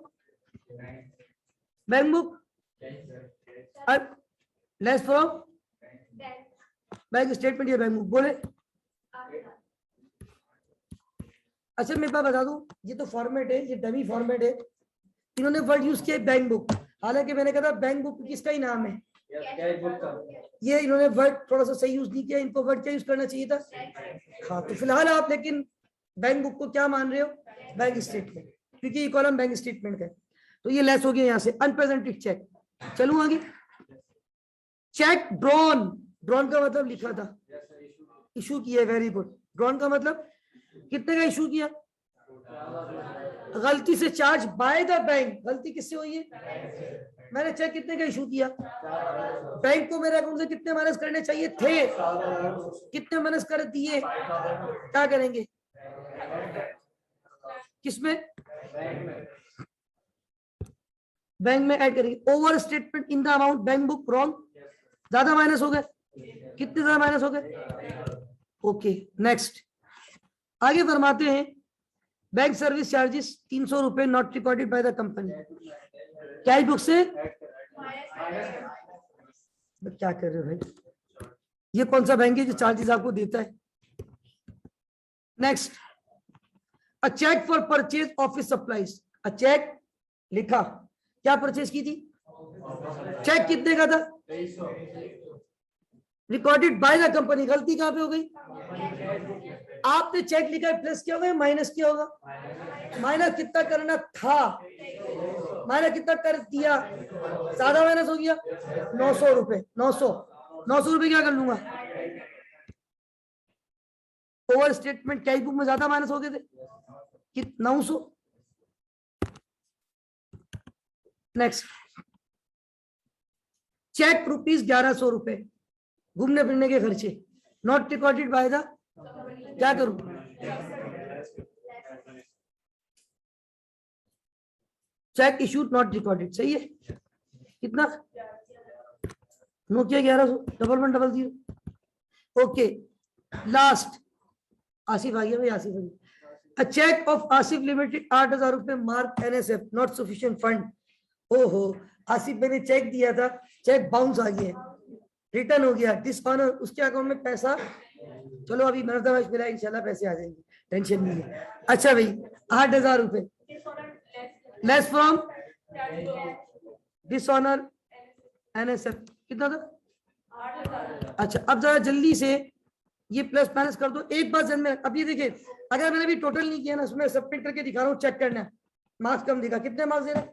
Speaker 1: bank book, less from bank statement या बैंक बुक, बोले। अच्छा मैं बता दूं, ये तो फॉर्मेट है, ये डमी फॉर्मेट है, इन्होंने वर्ड यूज किया बैंक बुक, हालांकि मैंने कहा था बैंक बुक किसका ही नाम है, ये इन्होंने वर्ड थोड़ा सा सही यूज नहीं किया, इनको वर्ड क्या यूज करना चाहिए था। हाँ तो फिलहाल आप लेकिन बैंक बुक को क्या मान रहे हो, बैंक स्टेटमेंट, क्योंकि ये कॉलम बैंक स्टेटमेंट का है, तो ये लेस हो गया यहाँ से, अनप्रेजेंटेड चेक। चलूं आगे, चेक ड्रॉन, ड्रॉन का मतलब लिखा था, इशू किया, वेरी गुड। ड्रॉन का मतलब कितने का इशू किया, गलती से चार्ज बाय द बैंक, गलती किससे हुई है, मैंने चेक कितने का इशू किया, बैंक को मेरे अकाउंट से कितने माइनस करने चाहिए थे, कितने माइनस कर दिए, क्या करेंगे, किसमें, बैंक में ऐड करेंगे। Over statement in the amount bank book wrong, ज्यादा माइनस हो गए, कितने ज्यादा माइनस हो गए, ओके। नेक्स्ट आगे फरमाते हैं, बैंक सर्विस चार्जेस 300 रुपए not recorded by the company, cash book से, क्या कर रहे हो भाई, ये कौन सा बैंक है जो चार्जेस आपको देता है। Next, a cheque for purchase office supplies, a cheque लिखा, क्या परचेज की थी, चेक कितने का था, रिकॉर्डेड बाय द कंपनी, गलती कहां पे हो गई, आपने चेक लिखा है, प्लस किया होगा, माइनस किया होगा, माइनस कितना करना था, माइनस कितना कर दिया, ज्यादा माइनस हो गया 900 रुपए, 900 रुपए क्या कर लूंगा, ओवर स्टेटमेंट कैश बुक में ज्यादा माइनस हो गए थे, कि 900। नेक्स्ट, चेक ₹1100 रुपए घूमने फिरने के खर्चे, नॉट रिकॉर्डेड बाय द, क्या करूं, चेक इशूड नॉट रिकॉर्डेड, सही है, कितना, नोकिया 1100 1100, ओके। लास्ट, आसिफ आ गया भाई, आसिफ आ गया, अ चेक ऑफ आसिफ लिमिटेड 8000 रुपए mark NSF not sufficient fund, ओहो आसिफ मैंने चेक दिया था, चेक बाउंस आ गया, रिटर्न हो गया, डिसऑनर, उसके अकाउंट में पैसा, चलो अभी मरदबाश मिला, इंशाल्लाह पैसे आ जाएंगे, टेंशन नहीं है। अच्छा भाई 8000 रुपए लेस फ्रॉम डिसऑनर NSF, कितना था, अच्छा अब जरा जल्दी से ये प्लस माइनस कर दो। एक बात में, अब ये देखिए, अगर मैंने भी टोटल नहीं किया ना, उसमें सबमिट करके दिखा रहा हूँ, चेक करना है, मार्क्स कम दिखा, कितने मार्क्स दे रहे हैं,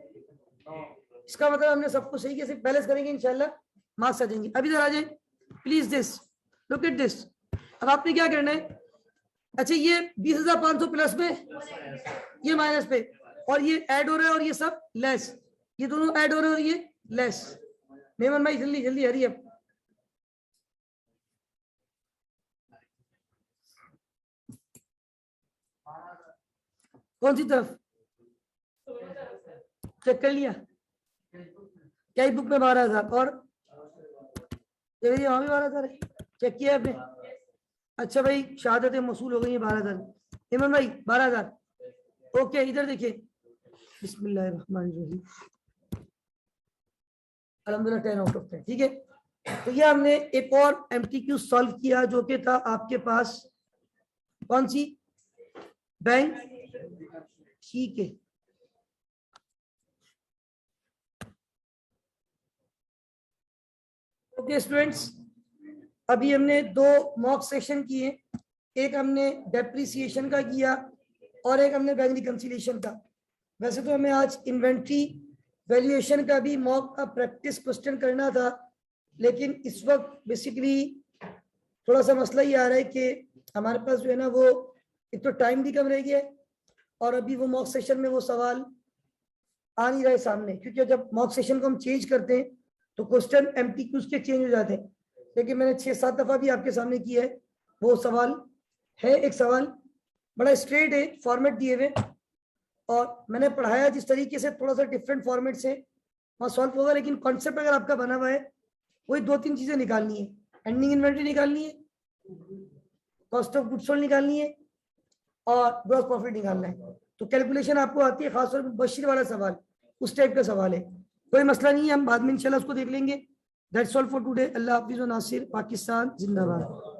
Speaker 1: इसका मतलब हमने सब कुछ सही कैसे बैलेंस करेंगे, इंशाल्लाह मार्क्स आ जाएंगे। अभी इधर आ जाए please, this look at this. अब आपने क्या करना है, अच्छा ये 20,500 प्लस में, ये माइनस पे, और ये ऐड हो रहा है और ये सब लेस, ये दोनों ऐड हो रहे हैं और ये लेस। मेमन भाई जल्दी जल्दी हरी अब, कौन सी तरफ, चेक कर लिया, क्या बुक में 12,000 और वहां भी 12,000 है, चेक किया आपने, अच्छा भाई शहादतें मसूल हो गई है 12,000, इमरान भाई 12,000, ओके। इधर देखिए, बिस्मिल्लाहिर्रहमानिर्रहीम, अल्हम्दुलिल्लाह 10 आउट ऑफ 10, ठीक है। तो ये हमने एक और एमसीक्यू सॉल्व किया जो कि था आपके पास कौन सी, बैंक, ठीक है। ओके स्टूडेंट्स, अभी हमने दो मॉक सेशन किए, एक हमने डेप्रिसिएशन का किया और एक हमने बैंक रिकंसिलिएशन का। वैसे तो हमें आज इन्वेंट्री वैल्यूएशन का भी मॉक का प्रैक्टिस क्वेश्चन करना था, लेकिन इस वक्त बेसिकली थोड़ा सा मसला ये आ रहा है कि हमारे पास जो है ना वो एक तो टाइम भी कम रह गया है और अभी वो मॉक सेशन में वो सवाल आ नहीं रहे सामने, क्योंकि जब मॉक सेशन को हम चेंज करते हैं तो क्वेश्चन एमसीक्यूज के चेंज हो जाते हैं। लेकिन मैंने 6-7 दफा भी आपके सामने किया है, वो सवाल है, एक सवाल बड़ा स्ट्रेट है, फॉर्मेट दिए हुए, और मैंने पढ़ाया जिस तरीके से थोड़ा सा डिफरेंट फॉर्मेट से वहाँ सॉल्व होगा, लेकिन कॉन्सेप्ट अगर आपका बना हुआ है वही 2-3 चीजें निकालनी है, एंडिंग इन्वेंटरी निकालनी है, कॉस्ट ऑफ गुड्स सोल्ड निकालनी है और ग्रॉस प्रॉफिट निकालना है। तो कैलकुलेशन आपको आती है, खासतौर पर बशीर वाला सवाल उस टाइप का सवाल है, कोई मसला नहीं है, हम बाद में इंशाल्लाह उसको देख लेंगे। That's all for today. अल्लाह हाफिज़ व नासिर, पाकिस्तान जिंदाबाद।